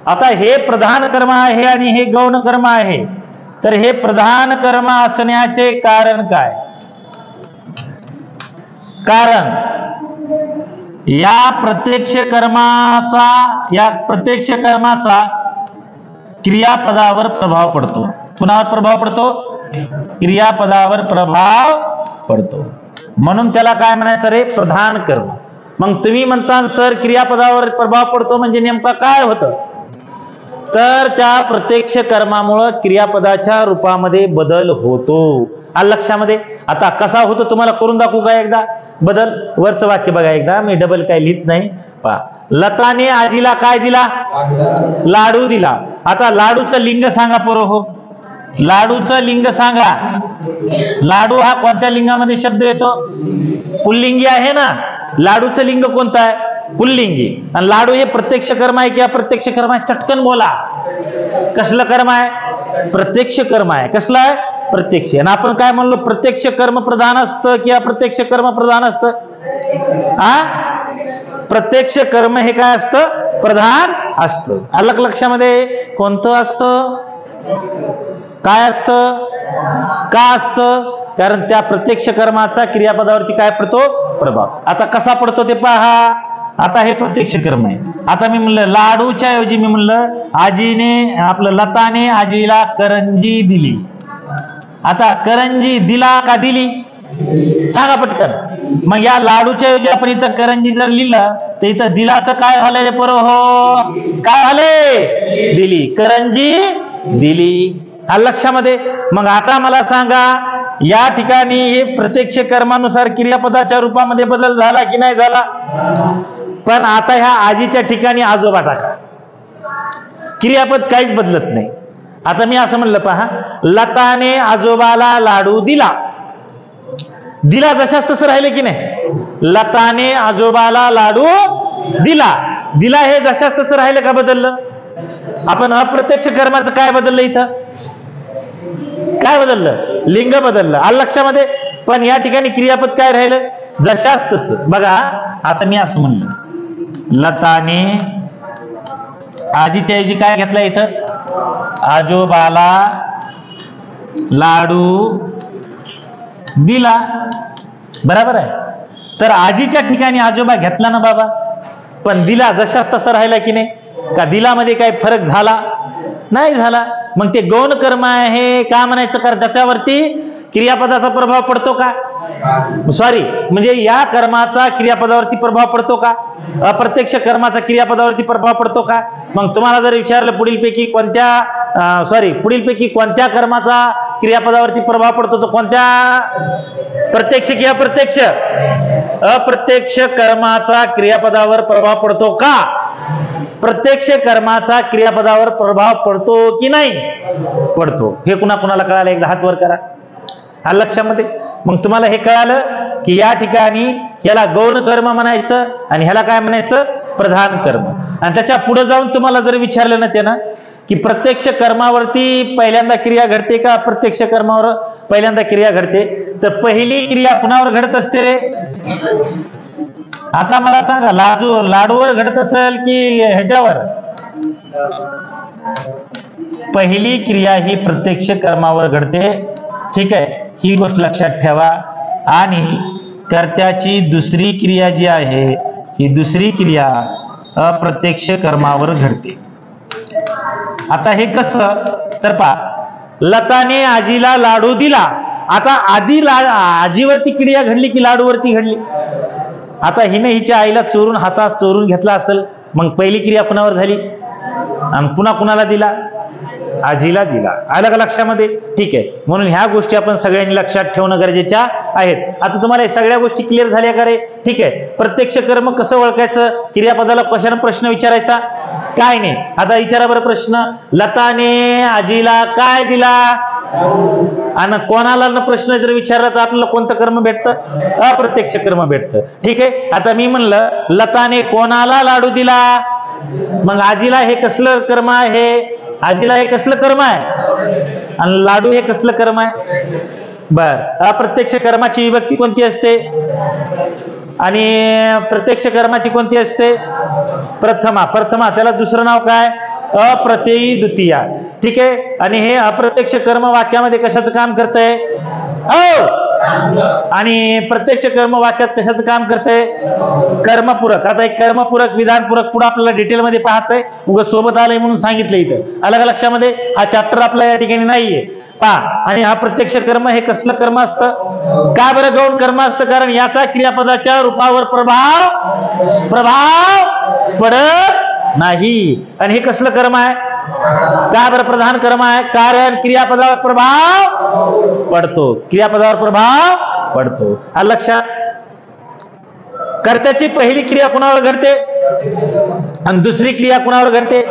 आता हे प्रधान कर्म आहे आणि हे गौण कर्म आहे, तर हे प्रधान कर्म असण्याचे कारण काय? कारण या प्रत्यक्ष कर्माचा क्रियापदावर प्रभाव पडतो. कुणावर प्रभाव पडतो? क्रियापदावर प्रभाव पडतो. म्हणून त्याला काय म्हणायचं रे? प्रधान कर्म. मग तुम्ही म्हणता सर क्रियापदावर प्रभाव पडतो म्हणजे नेमका काय होतं? तर त्या प्रत्यक्ष कर्मामुळे क्रियापदाच्या रूपामध्ये बदल होतो. लक्षामध्ये? आता कसा होतो तुम्हाला करून दाखवू का एकदा बदल? वरचं वाक्य बघा एकदा, मी डबल काय लिहित नाही. पहा, लताने आजीला काय दिला? लाडू दिला. आता लाडूचं लिंग सांगा पोरं हो. लाडूचं लिंग सांगा. लाडू हा कोणत्या लिंगामध्ये शब्द येतो? पुल्लिंगी आहे ना. लाडूचं लिंग कोणतं आहे? पुल्लिंगी. आणि लाडू हे प्रत्यक्ष कर्म आहे की अप्रत्यक्ष कर्म आहे? चटकन बोला. कसलं कर्म आहे? प्रत्यक्ष कर्म आहे. कसलं आहे? प्रत्यक्ष. आणि आपण काय म्हणलो? प्रत्यक्ष कर्म प्रधान असतं की अप्रत्यक्ष कर्म प्रधान असतं? प्रत्यक्ष कर्म हे काय असतं? प्रधान असतं. आलं लक्षामध्ये? कोणतं असतं? काय असतं? का असतं? कारण त्या प्रत्यक्ष कर्माचा क्रियापदावरती काय पडतो? प्रभाव. आता कसा पडतो ते पहा. आता हे प्रत्यक्ष कर्म आहे. आता मी म्हणलं लाडूच्या ऐवजी मी म्हणलं आजीने आपलं लताने आजीला करंजी दिली. आता करंजी दिला का दिली? सांगा पटकन. मग या लाडूच्या ऐवजी आपण इथं करंजी जर लिहिलं तर इथं दिलाचं काय झालंय पर हो? काय झाले? दिली. करंजी दिली. हा लक्षामध्ये? मग आता मला सांगा या ठिकाणी हे प्रत्यक्ष कर्मानुसार क्रियापदाच्या रूपामध्ये बदल झाला की नाही झाला? पण आता ह्या आजीच्या ठिकाणी आजोबा टाका. क्रियापद काहीच बदलत नाही. आता मी असं म्हणलं पहा, लताने आजोबाला लाडू दिला. दिला जशाच तसं राहिले की नाही? लताने आजोबाला लाडू दिला. दिला हे जशाच तसं राहिलं का बदललं? आपण अप्रत्यक्ष कर्माचं काय बदललं इथं? काय बदललं? लिंग बदललं. आलं लक्षामध्ये? पण या ठिकाणी क्रियापद काय राहिलं? जशाच तसं. बघा आता मी असं म्हणलं लताने आजीच्या ऐवजी काय घेतलं इथं? आजोबाला लाडू दिला. बरोबर आहे. तर आजीच्या ठिकाणी आजोबा घेतला ना बाबा, पण दिला जशाच तसा राहिला की नाही? का दिलामध्ये काही फरक झाला? नाही झाला. मग ते गौण कर्म आहे का म्हणायचं? कर त्याच्यावरती क्रियापदाचा प्रभाव पडतो का? सॉरी, म्हणजे या कर्माचा क्रियापदावरती प्रभाव पडतो का? अप्रत्यक्ष कर्माचा क्रियापदावरती प्रभाव पडतो का? मग तुम्हाला जर विचारलं पुढीलपैकी कोणत्या कर्माचा क्रियापदावरती प्रभाव पडतो, तो कोणत्या? प्रत्यक्ष की अप्रत्यक्ष? अप्रत्यक्ष कर्माचा क्रियापदावर प्रभाव पडतो का? प्रत्यक्ष कर्माचा क्रियापदावर प्रभाव पडतो की नाही? पडतो. हे कुणाला कळालं? एकदा हात वर करा. हा लक्षामध्ये? मग तुम्हाला हे कळालं की या ठिकाणी याला गौण कर्म म्हणायचं आणि ह्याला काय म्हणायचं? प्रधान कर्म. आणि त्याच्या पुढे जाऊन तुम्हाला जर विचारलं ना त्यानं की प्रत्यक्ष कर्मावरती पहिल्यांदा क्रिया घडते का अप्रत्यक्ष कर्मावर पहिल्यांदा क्रिया घडते, तर पहिली क्रिया कुणावर घडत असते रे? आता मला सांगा, लाडूवर घडत असेल की ह्याच्यावर? पहिली क्रिया ही प्रत्यक्ष कर्मावर घडते. ठीक आहे, ही गोष्ट लक्षात ठेवा. आणि कर्त्याची दुसरी क्रिया जी आहे ही दुसरी क्रिया अप्रत्यक्ष कर्मावर घडते. आता हे कसं? तर पहा, लताने आजीला लाडू दिला. आता आजीवरती क्रिया घडली की लाडूवरती घडली? आता हिने हिच्या आईला हातात चोरून घेतला असेल, मग पहिली क्रिया कुणावर झाली? आणि पुन्हा कुणाला दिला? आजीला दिला. आलं का लक्षामध्ये? ठीक आहे. म्हणून ह्या गोष्टी आपण सगळ्यांनी लक्षात ठेवणं गरजेच्या आहेत. आता तुम्हाला या सगळ्या गोष्टी क्लिअर झाल्या का रे? ठीक आहे. प्रत्यक्ष कर्म कसं ओळखायचं? क्रियापदाला कशाने प्रश्न विचारायचा? काय नाही. आता विचारा बरं प्रश्न, लताने आजीला काय दिला? आणि कोणाला प्रश्न जर विचारला तर आपल्याला कोणतं कर्म भेटतं? अप्रत्यक्ष कर्म भेटतं. ठीक आहे. आता मी म्हणलं लताने कोणाला लाडू दिला? मग आजीला हे कसलं कर्म आहे? आजीला हे कसलं कर्म आहे? आणि लाडू हे कसलं कर्म आहे? बर, अप्रत्यक्ष कर्माची विभक्ती कोणती असते आणि प्रत्यक्ष कर्माची कोणती असते? प्रथमा. त्याला दुसरं नाव काय? अप्रत्ययी द्वितीया. ठीक आहे. आणि हे अप्रत्यक्ष कर्म वाक्यामध्ये कशाचं काम करतंय? आणि प्रत्यक्ष कर्म वाक्यात कशाचं काम करतंय? कर्मपूरक. आता एक कर्मपूरक विधानपूरक पुढे आपल्याला डिटेलमध्ये पाहायचंय. उगाच सोबत आलंय म्हणून सांगितलं इथं. अलग लक्षामध्ये? हा चॅप्टर आपला या ठिकाणी नाहीये पहा. आणि हा प्रत्यक्ष कर्म हे कसलं कर्म असतं? का बरं गौण कर्म असतं? कारण याचा क्रियापदाच्या रूपावर प्रभाव पडत नाही. आणि हे कसलं कर्म आहे? का बरं प्रधान कर्म आहे? कारण क्रियापदावर प्रभाव पडतो. क्रियापदावर प्रभाव पडतो. हा लक्षात? कर्त्याची पहिली क्रिया कुणावर घडते आणि दुसरी क्रिया कुणावर घडते?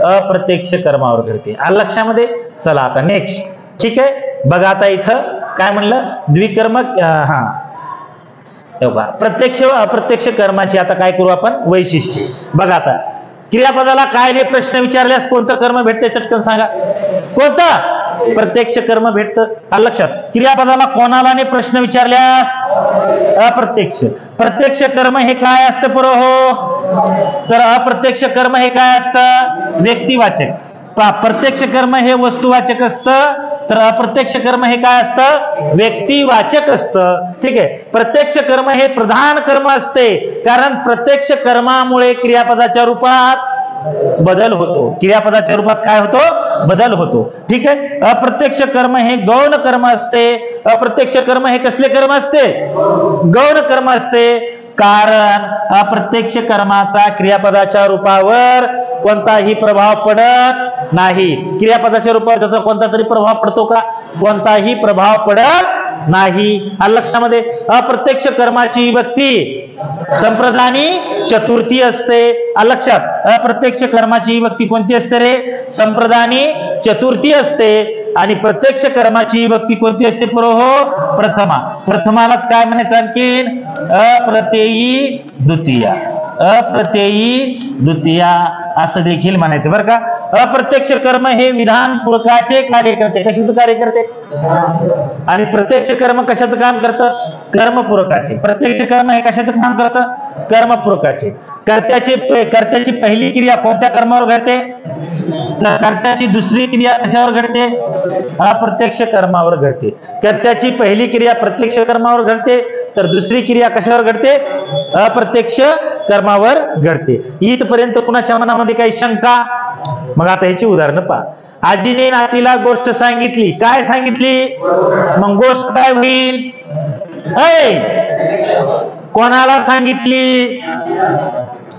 अप्रत्यक्ष कर्मावर घडते. हा लक्षामध्ये? चला आता नेक्स्ट. ठीक आहे. बघा आता इथं काय म्हणलं? द्विकर्म. हा बघा, प्रत्यक्ष अप्रत्यक्ष कर्माची आता काय करू आपण? वैशिष्ट्य. बघा आता क्रियापदाला काय नाही प्रश्न विचारल्यास कोणतं कर्म भेटते? चटकन सांगा. कोणतं? प्रत्यक्ष कर्म भेटतं. लक्षात. क्रियापदाला कोणाला नाही प्रश्न विचारल्यास? अप्रत्यक्ष. प्रत्यक्ष कर्म हे काय असतं पुरो हो? तर अप्रत्यक्ष कर्म हे काय असतं? व्यक्तिवाचक. प्रत्यक्ष कर्म हे वस्तुवाचक असतं, तर अप्रत्यक्ष कर्म हे काय असतं? व्यक्तिवाचक असतं. ठीक आहे. प्रत्यक्ष कर्म हे प्रधान कर्म असते, कारण प्रत्यक्ष कर्मामुळे क्रियापदाच्या रूपात बदल होतो. क्रियापदाच्या रूपात काय होतो? बदल होतो. ठीक आहे. अप्रत्यक्ष कर्म हे गौण कर्म असते. अप्रत्यक्ष कर्म हे कसले कर्म असते? गौण कर्म असते, कारण अप्रत्यक्ष कर्माचा क्रियापदाच्या रूपावर कोणताही प्रभाव पडत नाही. क्रियापदाच्या रूपावर त्याचा कोणता तरी प्रभाव पडतो का? कोणताही प्रभाव पडत नाही. लक्षामध्ये. अप्रत्यक्ष कर्माची विभक्ती संप्रदानी चतुर्थी असते. लक्षात. अप्रत्यक्ष कर्माची विभक्ती कोणती असते रे? संप्रदानी चतुर्थी असते. आणि प्रत्यक्ष कर्माची विभक्ती कोणती असते पुरो हो? प्रथमा. प्रथमालाच काय म्हणायचं आणखीन? अप्रत्ययी द्वितीया. अप्रत्ययी द्वितीया असं देखील म्हणायचं बरं का. अप्रत्यक्ष कर्म हे विधान पूरकाचे कार्य करते. कशाचं कार्य करते? आणि प्रत्यक्ष कर्म कशाचं काम करतं? कर्मपूरकाचे. प्रत्यक्ष कर्म हे कशाचं काम करतं? कर्मपूरकाचे. कर्त्याची पहिली क्रिया कोणत्या कर्मावर घडते? तर कर्त्याची दुसरी क्रिया कशावर घडते? अप्रत्यक्ष कर्मावर घडते. कर्त्याची पहिली क्रिया प्रत्यक्ष कर्मावर घडते, तर दुसरी क्रिया कशावर घडते? अप्रत्यक्ष कर्मावर घडते. इथपर्यंत कुणाच्या मनामध्ये काही शंका? मग आता ह्याची उदाहरणं पहा. आजीने नातीला गोष्ट सांगितली. काय सांगितली? मग गोष्ट काय होईल? कोणाला सांगितली?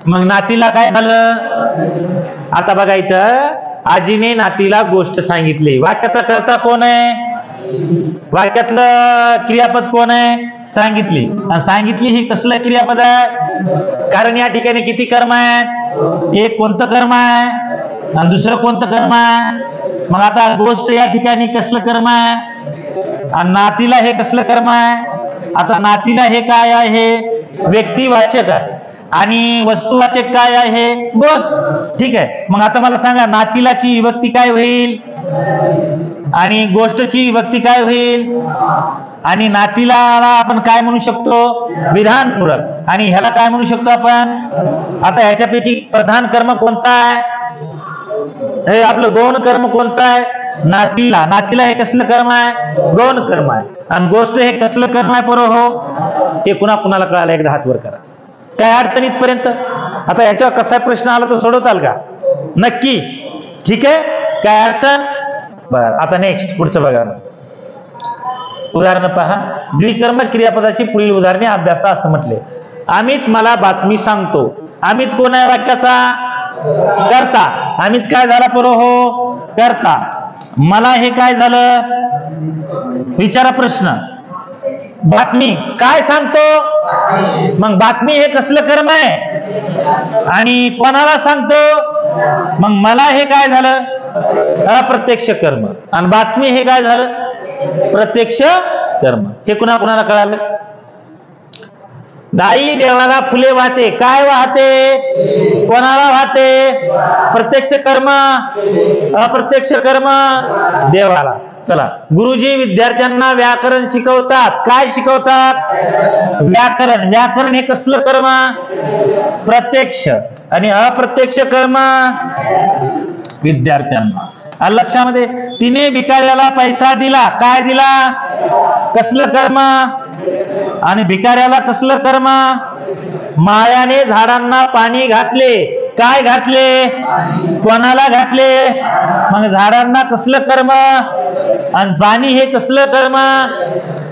मग नातीला काय झालं? आता बघा इथं, आजीने नातीला गोष्ट सांगितली. वाक्याचा कर्ता कोण आहे? वाक्यातलं क्रियापद कोण आहे? सांगितली. आणि सांगितली ही कसलं क्रियापद आहे? कारण या ठिकाणी किती कर्म आहेत? एक कोणतं कर्म आहे आणि दुसरं कोणतं कर्म आहे? मग आता गोष्ट या ठिकाणी कसलं कर्म आहे आणि नातीला हे कसलं कर्म आहे? आता नातीला हे काय आहे? व्यक्तिवाचक आहे. आणि वस्तुवाचक काय आहे? गोष्ट. ठीक आहे. मग आता मला सांगा, नातीलाची विभक्ती काय होईल आणि गोष्टची विभक्ती काय होईल? आणि नातीला आपण काय म्हणू शकतो? विधानपूरक. आणि ह्याला काय म्हणू शकतो आपण? आता ह्याच्यापैकी प्रधान कर्म कोणता आहे? हे आपलं गौण कर्म कोणतं आहे? नातीला. नातीला हे कसलं कर्म आहे? गौण कर्म आहे. आणि गोष्ट हे कसलं कर्म आहे पोरं हो? हे कुणाला कळालं? एकदा हात वर करा. काय अडचण इथपर्यंत? आता याच्यावर कसा प्रश्न आला तर सोडवताल का? नक्की. ठीक आहे. काय अडचण? बर. आता नेक्स्ट पुढचं बघा. उदाहरण पहा. द्विकर्म क्रियापदाची पुढील उदाहरणे अभ्यासा असं म्हटले. अमित मला बातमी सांगतो. अमित कोण आहे वाक्याचा? कर्ता. अमित काय झाला पोरं हो? कर्ता. मला हे काय झालं? विचारा प्रश्न. बातमी काय सांगतो? मग बातमी हे कसलं कर्म आहे आणि कोणाला सांगतो? मग मला हे काय झालं? अप्रत्यक्ष कर्म. आणि बातमी हे काय झालं? प्रत्यक्ष कर्म. हे कुणाला कळालं? गाई देवाला फुले वाहते. काय वाहते? कोणाला वाहते? प्रत्यक्ष कर्म, अप्रत्यक्ष कर्म देवाला. चला. गुरुजी विद्यार्थ्यांना व्याकरण शिकवतात. काय शिकवतात? व्याकरण. व्याकरण हे कसलं कर्म? प्रत्यक्ष. आणि अप्रत्यक्ष कर्म विद्यार्थ्यांना. लक्षामध्ये. तिने भिकाऱ्याला पैसा दिला. काय दिला? कसलं कर्म? आणि भिकाऱ्याला कसलं कर्म? मायाने झाडांना पाणी घातले. काय घातले? कोणाला घातले? मग झाडांना कसलं कर्म? आणि पाणी हे कसलं कर्म?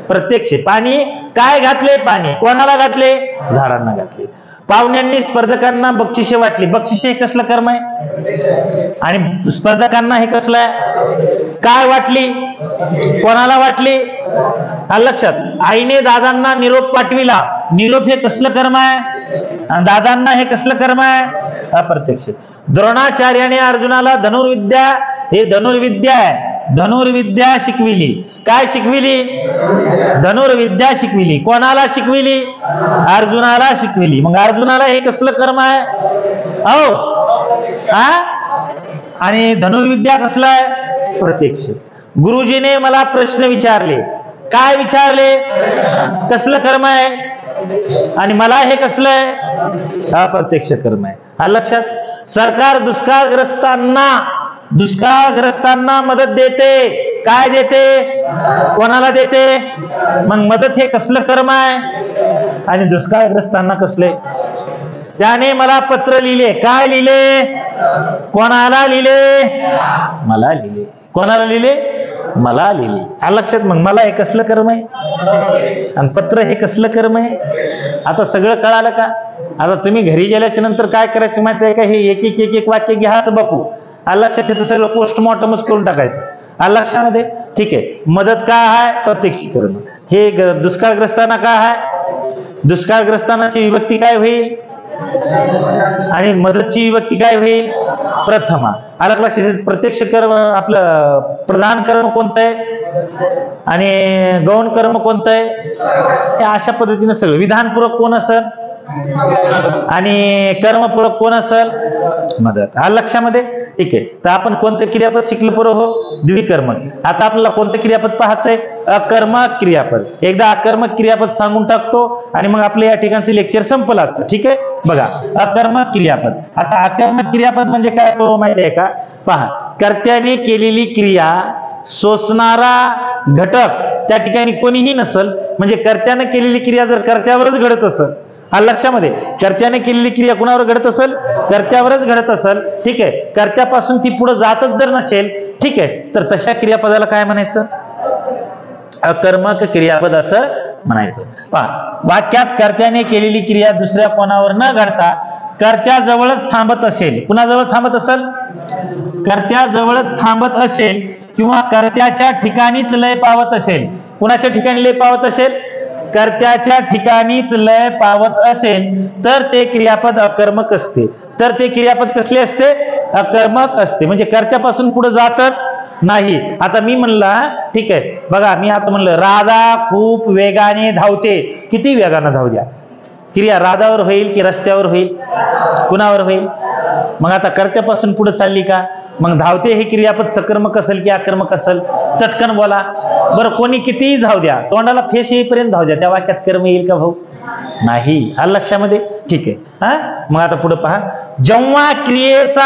प्रत्यक्ष. पाणी काय घातले? पाणी. कोणाला घातले? झाडांना घातले. पाहुण्यांनी स्पर्धकांना बक्षिसे वाटली. बक्षिसे हे कसलं कर्म आहे? आणि स्पर्धकांना हे कसलं आहे? काय वाटली? कोणाला वाटली? लक्षात. आईने दादांना निरोप पाठविला. निरोप हे कसलं कर्म आहे? आणि दादांना हे कसलं कर्म आहे? अप्रत्यक्ष. द्रोणाचार्याने अर्जुनाला धनुर्विद्या, हे धनुर्विद्या आहे, धनुर्विद्या शिकविली. काय शिकविली? धनुर्विद्या शिकविली. कोणाला शिकविली? अर्जुनाला शिकविली. मग अर्जुनाला हे कसलं कर्म आहे? आणि धनुर्विद्या कसलं आहे? प्रत्यक्ष. गुरुजीने मला प्रश्न विचारले. काय विचारले? कसलं कर्म आहे? आणि मला हे कसलं आहे? अप्रत्यक्ष कर्म आहे. हा लक्षात. सरकार दुष्काळग्रस्तांना मदत देते. काय देते? कोणाला देते? मग मदत हे कसलं कर्म आहे? आणि दुष्काळग्रस्तांना कसले? त्याने मला पत्र लिहिले. काय लिहिले? कोणाला लिहिले? मला लिहिले. कोणाला लिहिले? मला लिहिले. हा लक्षात. मग मला हे कसलं कर्म आहे आणि पत्र हे कसलं कर्म आहे? आता सगळं कळालं का? आता तुम्ही घरी गेल्याच्या नंतर काय करायचं माहिती आहे का? हे एक एक वाक्य घ्या तर बघू. हा लक्षात. त्याचं सगळं पोस्टमॉर्टमच करून टाकायचं. हा लक्षामध्ये. ठीक आहे. मदत काय आहे? प्रत्यक्ष करणं. हे दुष्काळग्रस्तांना काय आहे? दुष्काळग्रस्तांची विभक्ती काय होईल? आणि मदतची विभक्ती काय होईल? प्रथमा. अलग लक्षात. प्रत्यक्ष कर्म आपलं प्रधान कर्म कोणतं आहे आणि गौण कर्म कोणतं आहे? हे अशा पद्धतीने सगळं. विधानपूर्वक कोण असेल आणि कर्मपूरक कोण असेल? मदत. हा लक्षामध्ये. ठीक आहे. तर आपण कोणतं क्रियापद शिकलो बरोबर? हो, द्विकर्मक. आता आपल्याला कोणतं क्रियापद पाहायचंय? अकर्मक क्रियापद. एकदा अकर्मक क्रियापद सांगून टाकतो आणि मग आपलं या ठिकाणचं लेक्चर संपलं आजचं. ठीक आहे. बघा, अकर्मक क्रियापद. आता अकर्मक क्रियापद म्हणजे काय माहिती आहे का? पहा, कर्त्याने केलेली क्रिया सोसणारा घटक त्या ठिकाणी कोणीही नसल. म्हणजे कर्त्याने केलेली क्रिया जर कर्त्यावरच घडत असेल, हा लक्षामध्ये. कर्त्याने केलेली क्रिया कुणावर घडत असेल? कर्त्यावरच घडत असेल. ठीक आहे. कर्त्यापासून ती पुढे जातच जर नसेल, ठीक आहे, तर तशा क्रियापदाला काय म्हणायचं? अकर्मक क्रियापद असं म्हणायचं. पहा, वाक्यात कर्त्याने केलेली क्रिया दुसऱ्या कोणावर न घडता कर्त्याजवळच थांबत असेल. कुणाजवळ थांबत असेल? कर्त्याजवळच थांबत असेल किंवा कर्त्याच्या ठिकाणीच लय पावत असेल. कुणाच्या ठिकाणी लय पावत असेल? कर्त्याच्या ठिकाणीच लय पावत असेल तर ते क्रियापद अकर्मक असते. तर ते क्रियापद कसले असते? अकर्मक असते. म्हणजे कर्त्यापासून पुढे जातच नाही. आता मी म्हणला, ठीक आहे, बघा, मी आता म्हणलं राधा खूप वेगाने धावते. किती वेगाने धावू द्या, क्रिया राधावर होईल की रस्त्यावर होईल? कुणावर होईल? मग आता कर्त्यापासून पुढे चालली का? मग धावते हे क्रियापद सकर्मक असेल की अकर्मक असेल? चटकन बोला बरं. कोणी कितीही धाव द्या, तोंडाला फेस येईपर्यंत धाव द्या, त्या वाक्यात कर्म येईल का भाऊ? नाही. हा लक्षामध्ये. ठीक आहे. मग आता पुढे पहा. जेव्हा क्रियेचा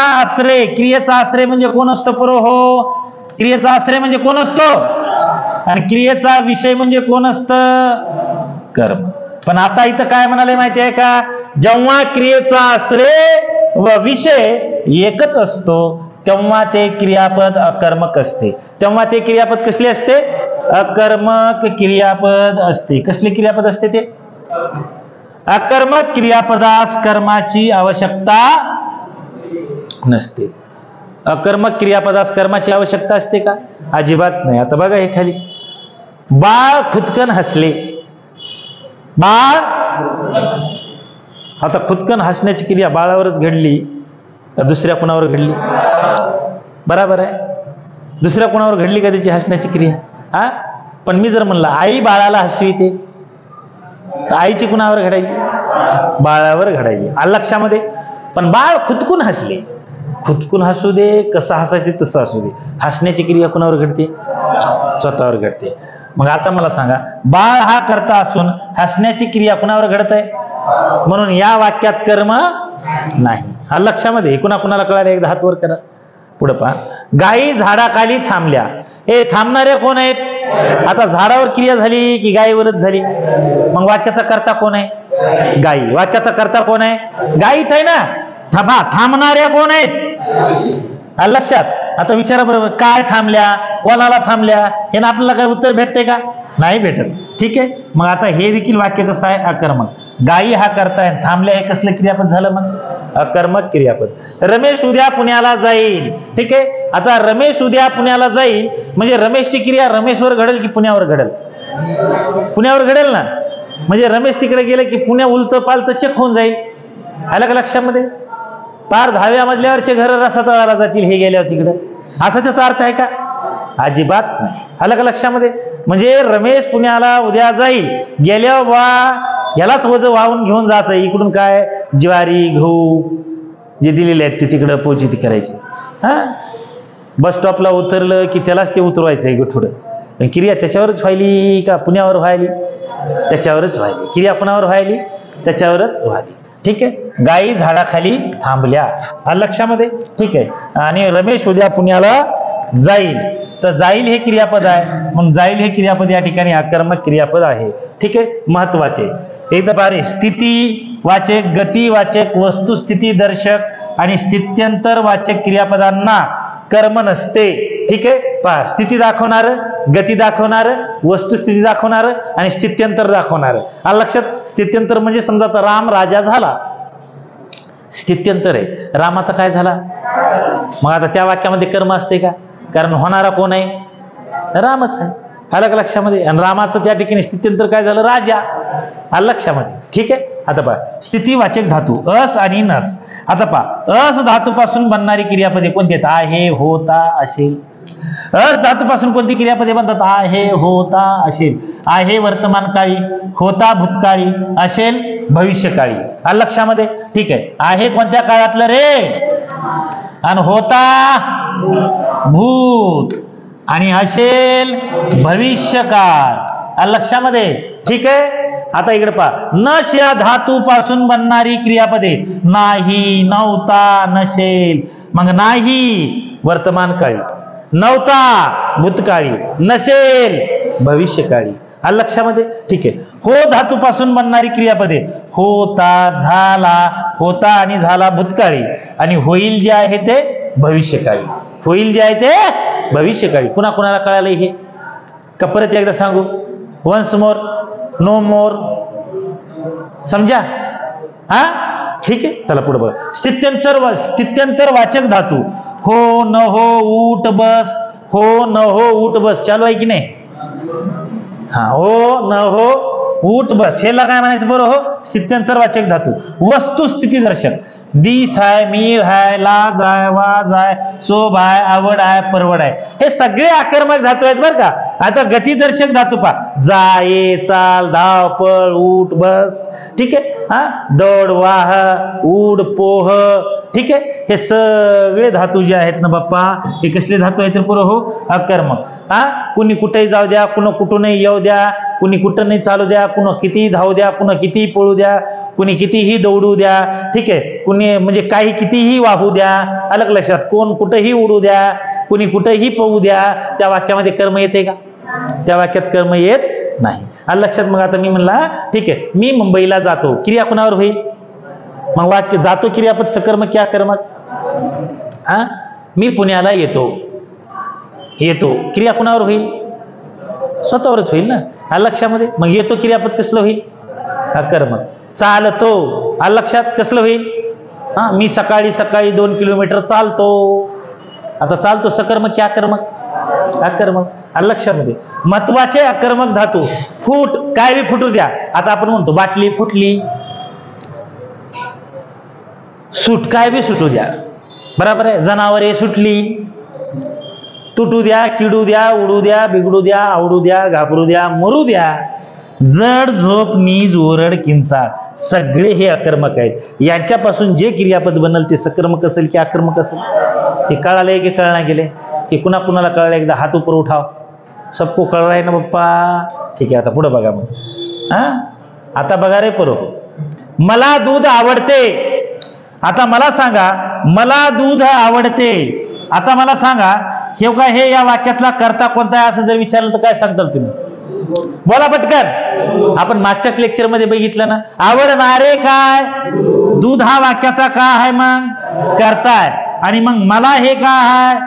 आश्रय म्हणजे कोण असतो बरो? हो, क्रियेचा आश्रय म्हणजे कोण असतो? आणि क्रियेचा विषय म्हणजे कोण असतं? कर्म. पण आता इथं काय म्हणाले माहिती आहे का? जेव्हा क्रियेचा आश्रय व विषय एकच असतो तेव्हा ते क्रियापद अकर्मक असते. तेव्हा ते क्रियापद कसले असते? अकर्मक क्रियापद असते. कसले क्रियापद असते ते? अकर्मक क्रियापदास कर्माची आवश्यकता नसते. अकर्मक क्रियापदास कर्माची आवश्यकता असते का? अजिबात नाही. आता बघा हे खाली, बाळ खुदकन हसले. बाळ, आता खुदकन हसण्याची क्रिया बाळावरच घडली तर दुसऱ्या कुणावर घडली? बरोबर आहे. दुसऱ्या कुणावर घडली का त्याची हसण्याची क्रिया? पण मी जर म्हणलं आई बाळाला हसविते, तर आईची कुणावर घडायची? बाळावर घडायची. आलं लक्षामध्ये. पण बाळ खुदकून हसले. खुदकून हसू दे, कसं हसायचे तसं असू दे, हसण्याची क्रिया कुणावर घडते? स्वतःवर घडते. मग आता मला सांगा, बाळ हा कर्ता असून हसण्याची क्रिया कुणावर घडत आहे? म्हणून या वाक्यात कर्म नाही. हा लक्षामध्ये. कुणाला कळाले? एकदा हात वर करा. पुढे पहा. गायी झाडाखाली थांबल्या. हे थांबणारे कोण आहेत? आता झाडावर क्रिया झाली की गायीवरच झाली? मग वाक्याचा कर्ता कोण आहे? गायी. वाक्याचा कर्ता कोण आहे? गायीच आहे ना. थांबणाऱ्या कोण आहेत? लक्षात. आता विचारा बरोबर, काय थांबल्या? कोणाला थांबल्या? हे ना आपल्याला काय उत्तर भेटते का? नाही भेटत. ठीक आहे. मग आता हे देखील वाक्य कसं आहे? अकर्मक. गायी हा करताय, थांबल्या हे कसलं क्रियापद झालं? मग अकर्मक क्रियापद. रमेश उद्या पुण्याला जाईल. ठीक आहे. आता रमेश उद्या पुण्याला जाईल म्हणजे रमेशची क्रिया रमेशवर घडेल की पुण्यावर घडेल? पुण्यावर घडेल ना. म्हणजे रमेश तिकडे गेले की पुण्या उलतं पालतं चेक होऊन जाईल. आलं का लक्षामध्ये? पार 10व्या मजल्यावरचे घर रसातळाला जातील हे गेल्यावर तिकडे, असा त्याचा अर्थ आहे का? अजिबात नाही. आलं का लक्षामध्ये? म्हणजे रमेश पुण्याला उद्या जाईल, गेल्यावर बा यालाच वज वाहून घेऊन जायचं. इकडून काय ज्वारी गहू जे दिलेले आहेत ते तिकडं पोचीती करायची. हा, बस स्टॉपला उतरलं की त्यालाच ते उतरवायचं आहे थोडं. क्रिया त्याच्यावरच व्हायली का पुण्यावर व्हायली? त्याच्यावरच व्हायली. क्रिया पुण्यावर व्हायली, त्याच्यावरच व्हायली. ठीक आहे. गायी झाडाखाली थांबल्या. लक्षामध्ये? ठीक आहे. आणि रमेश उद्या पुण्याला जाईल, तर जाईल हे क्रियापद आहे, म्हणून जाईल हे क्रियापद या ठिकाणी आकर्मक क्रियापद आहे. ठीक आहे. महत्वाचे एकदा पारे स्थिती वाचक, गती वाचक, वस्तुस्थिती दर्शक आणि स्थित्यंतर वाचक क्रियापदांना कर्म नसते. ठीक आहे. पहा, स्थिती दाखवणार, गती दाखवणार, वस्तुस्थिती दाखवणार आणि स्थित्यंतर दाखवणार. आलं लक्षात? स्थित्यंतर म्हणजे समजा आता राम राजा झाला, स्थित्यंतर आहे. रामाचा काय झाला? मग आता त्या वाक्यामध्ये कर्म असते का? कारण होणारा कोण आहे? रामच आहे. आलं का लक्षामध्ये? आणि रामाचं त्या ठिकाणी स्थित्यंतर काय झालं? राजा. आलं लक्षामध्ये? ठीक आहे. आता पहा, स्थितीवाचक धातू अस आणि नस. आता पहा, अस धातूपासून बनणारी क्रियापदे कोणती आहेत? आहे, होता, असेल. अस धातूपासून कोणती क्रियापदे बनतात? आहे, होता, असेल. आहे वर्तमान काळी, होता भूतकाळी, असेल भविष्यकाळी. आलं लक्षामध्ये? ठीक आहे. आहे कोणत्या काळातलं रे? आणि होता भूत आणि असेल भविष्यकाळ. आलं लक्षामध्ये? ठीक आहे. आता इकडे पहा, नश या धातूपासून बनणारी क्रियापदे नाही, नव्हता, नसेल. मग नाही वर्तमान काळी, नव्हता भूतकाळी, नसेल भविष्यकाळी. आलं लक्षामध्ये? ठीक आहे. हो धातूपासून बनणारी क्रियापदे होता, झाला, होता आणि झाला भूतकाळी, आणि होईल जे आहे ते भविष्यकाळी. होईल जे आहे ते भविष्यकाळी. कुणा कुणाला कळालं हे? का परत एकदा सांगू? वन्स मोर, नो मोर, समजा? हा, ठीक आहे. चला पुढे बघा. स्थित्यंतर वाचक धातू हो, न हो, उठ, बस. हो, न हो, उठ, बस चालू आहे की नाही? हा, हो, न हो, उठ, बस हेला काय म्हणायचं बरं? हो, स्थित्यंतर वाचक धातू. वस्तुस्थिती दर्शक दिस आहे, मीळ आहे, लाज आहे, वाज आहे, शोभ आहे, आवड आहे, परवड आहे, हे सगळे आकर्मक धातू आहेत बरं का. आता गतीदर्शक धातू पहा, जाये, चाल, धाव, पळ, उठ, बस. ठीक आहे. हा, दौड, वाह, उड, पोह. ठीक आहे. हे सगळे धातू जे आहेत ना बाप्पा, हे कसले धातू आहेत पुरं? हो, आकर्मक. हा, कुणी कुठेही जाऊ द्या, कुणा कुठूनही येऊ द्या, कुणी कुठं नाही चालू द्या, कुणा कितीही धावू द्या, कुणा कितीही पळू द्या, कुणी कितीही दौडू द्या. ठीक आहे. कुणी म्हणजे काही कितीही वाहू द्या. अलग लक्षात? कोण कुठेही उडू द्या, कुणी कुठेही पळू द्या. त्या वाक्यामध्ये कर्म येते का? त्या वाक्यात कर्म येत नाही. आलं लक्षात? मग आता मी म्हणला ठीक आहे, मी मुंबईला जातो, क्रिया कुणावर होईल? मग वाक्य जातो क्रियापद सकर्मक क्या कर्मक? हा, मी पुण्याला येतो, येतो क्रिया कुणावर होईल? स्वतःवरच होईल ना. आलं लक्षामध्ये? मग येतो क्रियापद कसलं होईल? अकर्मक. चालतो, आलं लक्षात? कसलं होईल? हा, मी सकाळी सकाळी 2 किलोमीटर चालतो. आता चालतो सकर्मक क्या कर्मक? अकर्मक. आलं लक्षामध्ये? महत्वाचे अकर्मक धातू फूट, काय बी फुटू द्या. आता आपण म्हणतो बाटली फुटली, सुट, काय बी सुटू द्या. बरोबर आहे? जनावरे सुटली, तुटू द्या, किडू द्या, उडू द्या, बिघडू द्या, आवडू द्या, घाबरू द्या, मरू द्या, जड, झोप, नीज, ओरड, किंचाळ, सगळे हे अकर्मक आहेत. यांच्यापासून जे क्रियापद बनल ते सकर्मक असेल की अकर्मक असेल? हे कळाले की कळना गेले? की कुणा कुणाला कळलं? एकदा हात ऊपर उठाव. सबको कळ रहा है ना पप्पा? ठीक आहे. आता पुढे बघा. मग हा, आता बघा रे परो, मला दूध आवडते. आता मला सांगा, मला दूध आवडते. आता मला सांगा, हे या वाक्यातला कर्ता कोणता आहे असं जर विचारलं तर काय सांगताल तुम्ही? बोला पटकन. आपण मागच्याच लेक्चर मध्ये बघितलं ना, आवडणारे काय? दूध हा वाक्याचा का आहे? मग कर्ता आहे. आणि मग मला हे का आहे?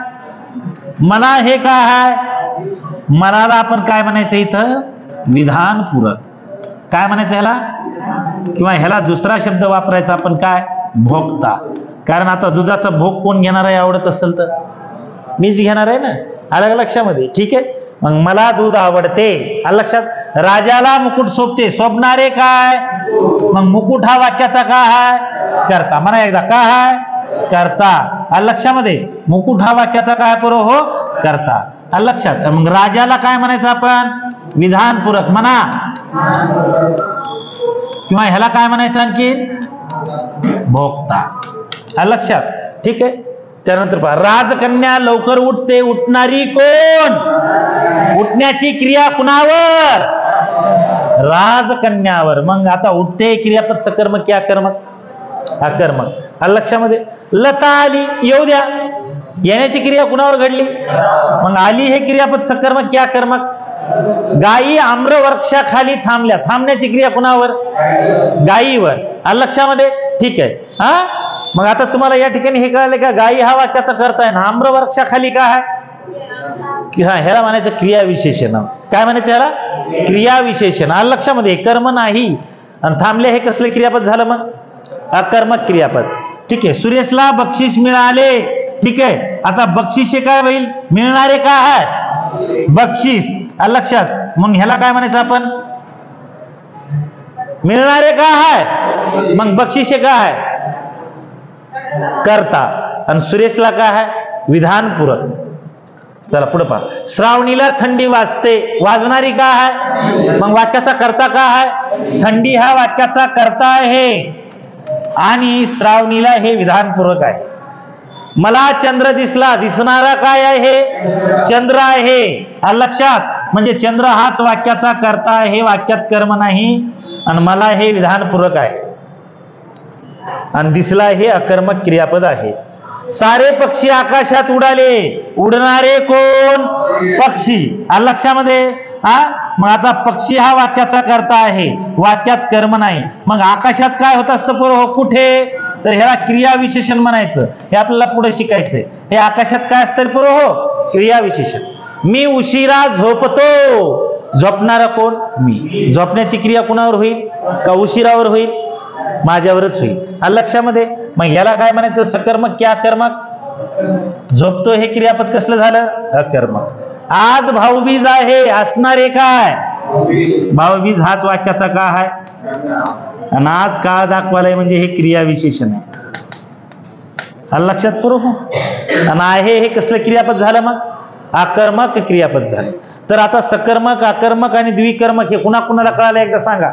मला हे का आहे? मनाला आपण काय म्हणायचं इथं? विधान पूरक. काय म्हणायचं ह्याला? किंवा ह्याला दुसरा शब्द वापरायचा आपण काय? भोक्ता. कारण आता दुधाचा भोग कोण घेणार आहे? आवडत असेल तर मीच घेणार आहे ना. आलं लक्षामध्ये? ठीक आहे. मग मला दूध आवडते. आलं लक्षात? राजाला मुकुट शोभते. शोभणारे काय? मग मुकुट हा वाक्याचा का आहे? करता. म्हणा एकदा, का आहे? करता. आलं लक्षामध्ये? मुकुट हा वाक्याचा काय पुरो? हो, करता. लक्षात. मग राजाला काय म्हणायचं आपण? विधानपूरक म्हणा, किंवा ह्याला काय म्हणायचं आणखी? भोक्ता. लक्षात. ठीक आहे. त्यानंतर पहा, राजकन्या लवकर उठते, उठणारी कोण? उठण्याची क्रिया कुणावर? राजकन्यावर. मग आता उठते क्रियापद सकर्मक की अकर्मक? अकर्मक. लक्षामध्ये. लता आली, येऊ द्या, येण्याची क्रिया कुणावर घडली? मग आली हे क्रियापद सकर्मक की अकर्मक? गायी आम्रवृक्षाखाली थांबल्या, थांबण्याची क्रिया कुणावर? गायीवर. लक्षामध्ये. ठीक आहे. मग आता तुम्हाला या ठिकाणी हे कळाले का? गायी हा वाक्याचा कर्ता आहे ना, आम्रवृक्षाखाली काय आहे? ह्याला म्हणायचं क्रियाविशेषण. काय म्हणायचं ह्याला? क्रियाविशेषण. लक्षामध्ये. कर्म नाही. आणि थांबले हे कसले क्रियापद झालं मग? अकर्मक क्रियापद. ठीक आहे. सुरेशला बक्षीस मिळाले. ठीक आहे. आता बक्षीस हे काय होईल? मिळणारे काय आहे? बक्षीस. लक्षात. मग ह्याला काय म्हणायचं आपण? मिळणारे काय आहे? मग बक्षीस हे काय आहे? करता. आणि सुरेशला काय आहे? विधानपूरक. चला पुढे पहा. श्रावणीला थंडी वाजते, वाजणारी काय आहे? मग वाक्याचा कर्ता काय आहे? थंडी हा वाक्याचा कर्ता आहे, आणि श्रावणीला हे विधानपूरक आहे. मला चंद्र दिसला, दिसणारा काय आहे? चंद्र आहे. लक्षात. म्हणजे चंद्र हाच वाक्याचा कर्ता आहे, वाक्यात कर्म नाही, आणि मला हे विधानपूरक आहे, आणि दिसला हे अकर्मक क्रियापद आहे. सारे पक्षी आकाशात उडाले, उडणारे कोण? पक्षी. लक्षामध्ये. मग आता पक्षी हा वाक्याचा कर्ता आहे, वाक्यात कर्म नाही. मग आकाशात काय होत असतं पोरं? कुठे? तर ह्याला क्रियाविशेषण म्हणायचं. हे आपल्याला पुढे शिकायचंय. हे आकाशात काय असतं पोरं? क्रियाविशेषण. मी उशिरा झोपतो, झोपणारा कोण? मी. झोपण्याची क्रिया कुणावर होईल? का उशिरावर होईल? माझ्यावरच होईल. लक्षामध्ये. मग याला काय म्हणायचं? सकर्मक की अकर्मक? झोपतो हे क्रियापद कसलं झालं? अकर्मक. आज भाऊबीज आहे, असणारे काय? भाऊबीज हाच वाक्याचा का आहे, आणि आज काळ दाखवायला म्हणजे हे क्रियाविशेषण आहे. लक्षात पूर्व. आणि आहे हे कसलं क्रियापद झालं? मग अकर्मक क्रियापद झालं. तर आता सकर्मक, अकर्मक आणि द्विकर्मक हे कुणा कुणाला कळालं एकदा सांगा.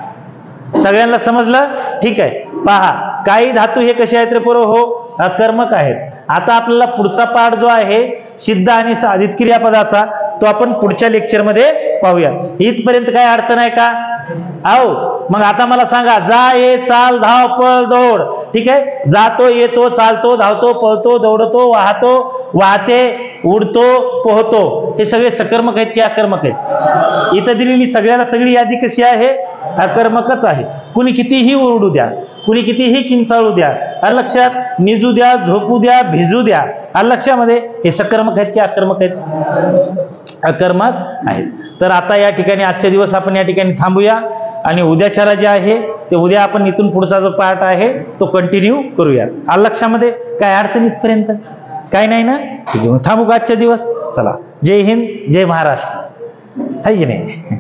सगळ्यांना समजलं? ठीक आहे. पहा, काही धातू हे कसे आहेत रे पोरं? हो, अकर्मक आहेत. आता आपल्याला पुढचा पाठ जो आहे सिद्ध आणि साधित क्रियापदाचा, तो आपण पुढच्या लेक्चर मध्ये पाहूया. इथपर्यंत काय अडचण आहे का? आओ. मग आता मला सांगा, जा, ये, चाल, धाव, पळ, दौड. ठीक आहे. जातो, येतो, चालतो, धावतो, पळतो, दौडतो, वाहतो, वाहते, उडतो, पोहतो, हे सगळे सकर्मक आहेत की अकर्मक आहेत? इथं दिलेली सगळ्याला सगळी यादी कशी आहे? अकर्मकच आहे. कुणी कितीही उडू द्या, कुणी कितीही किंचाळू द्या, लक्षात. निजू द्या, झोपू द्या, भिजू द्या, लक्षामध्ये. हे सकर्मक आहेत की अकर्मक आहेत? अकर्मक आहेत. तर आता या ठिकाणी आजच्या दिवस आपण या ठिकाणी थांबूया, आणि उद्याच्याला जे आहे ते उद्या आपण इथून पुढचा जो पार्ट आहे तो कंटिन्यू करूया. लक्षामध्ये. काय अडचण इथपर्यंत? काय नाही ना? ठीक आहे. थांबू का आजच्या दिवस? चला. जय हिंद, जय महाराष्ट्र. है की नाही?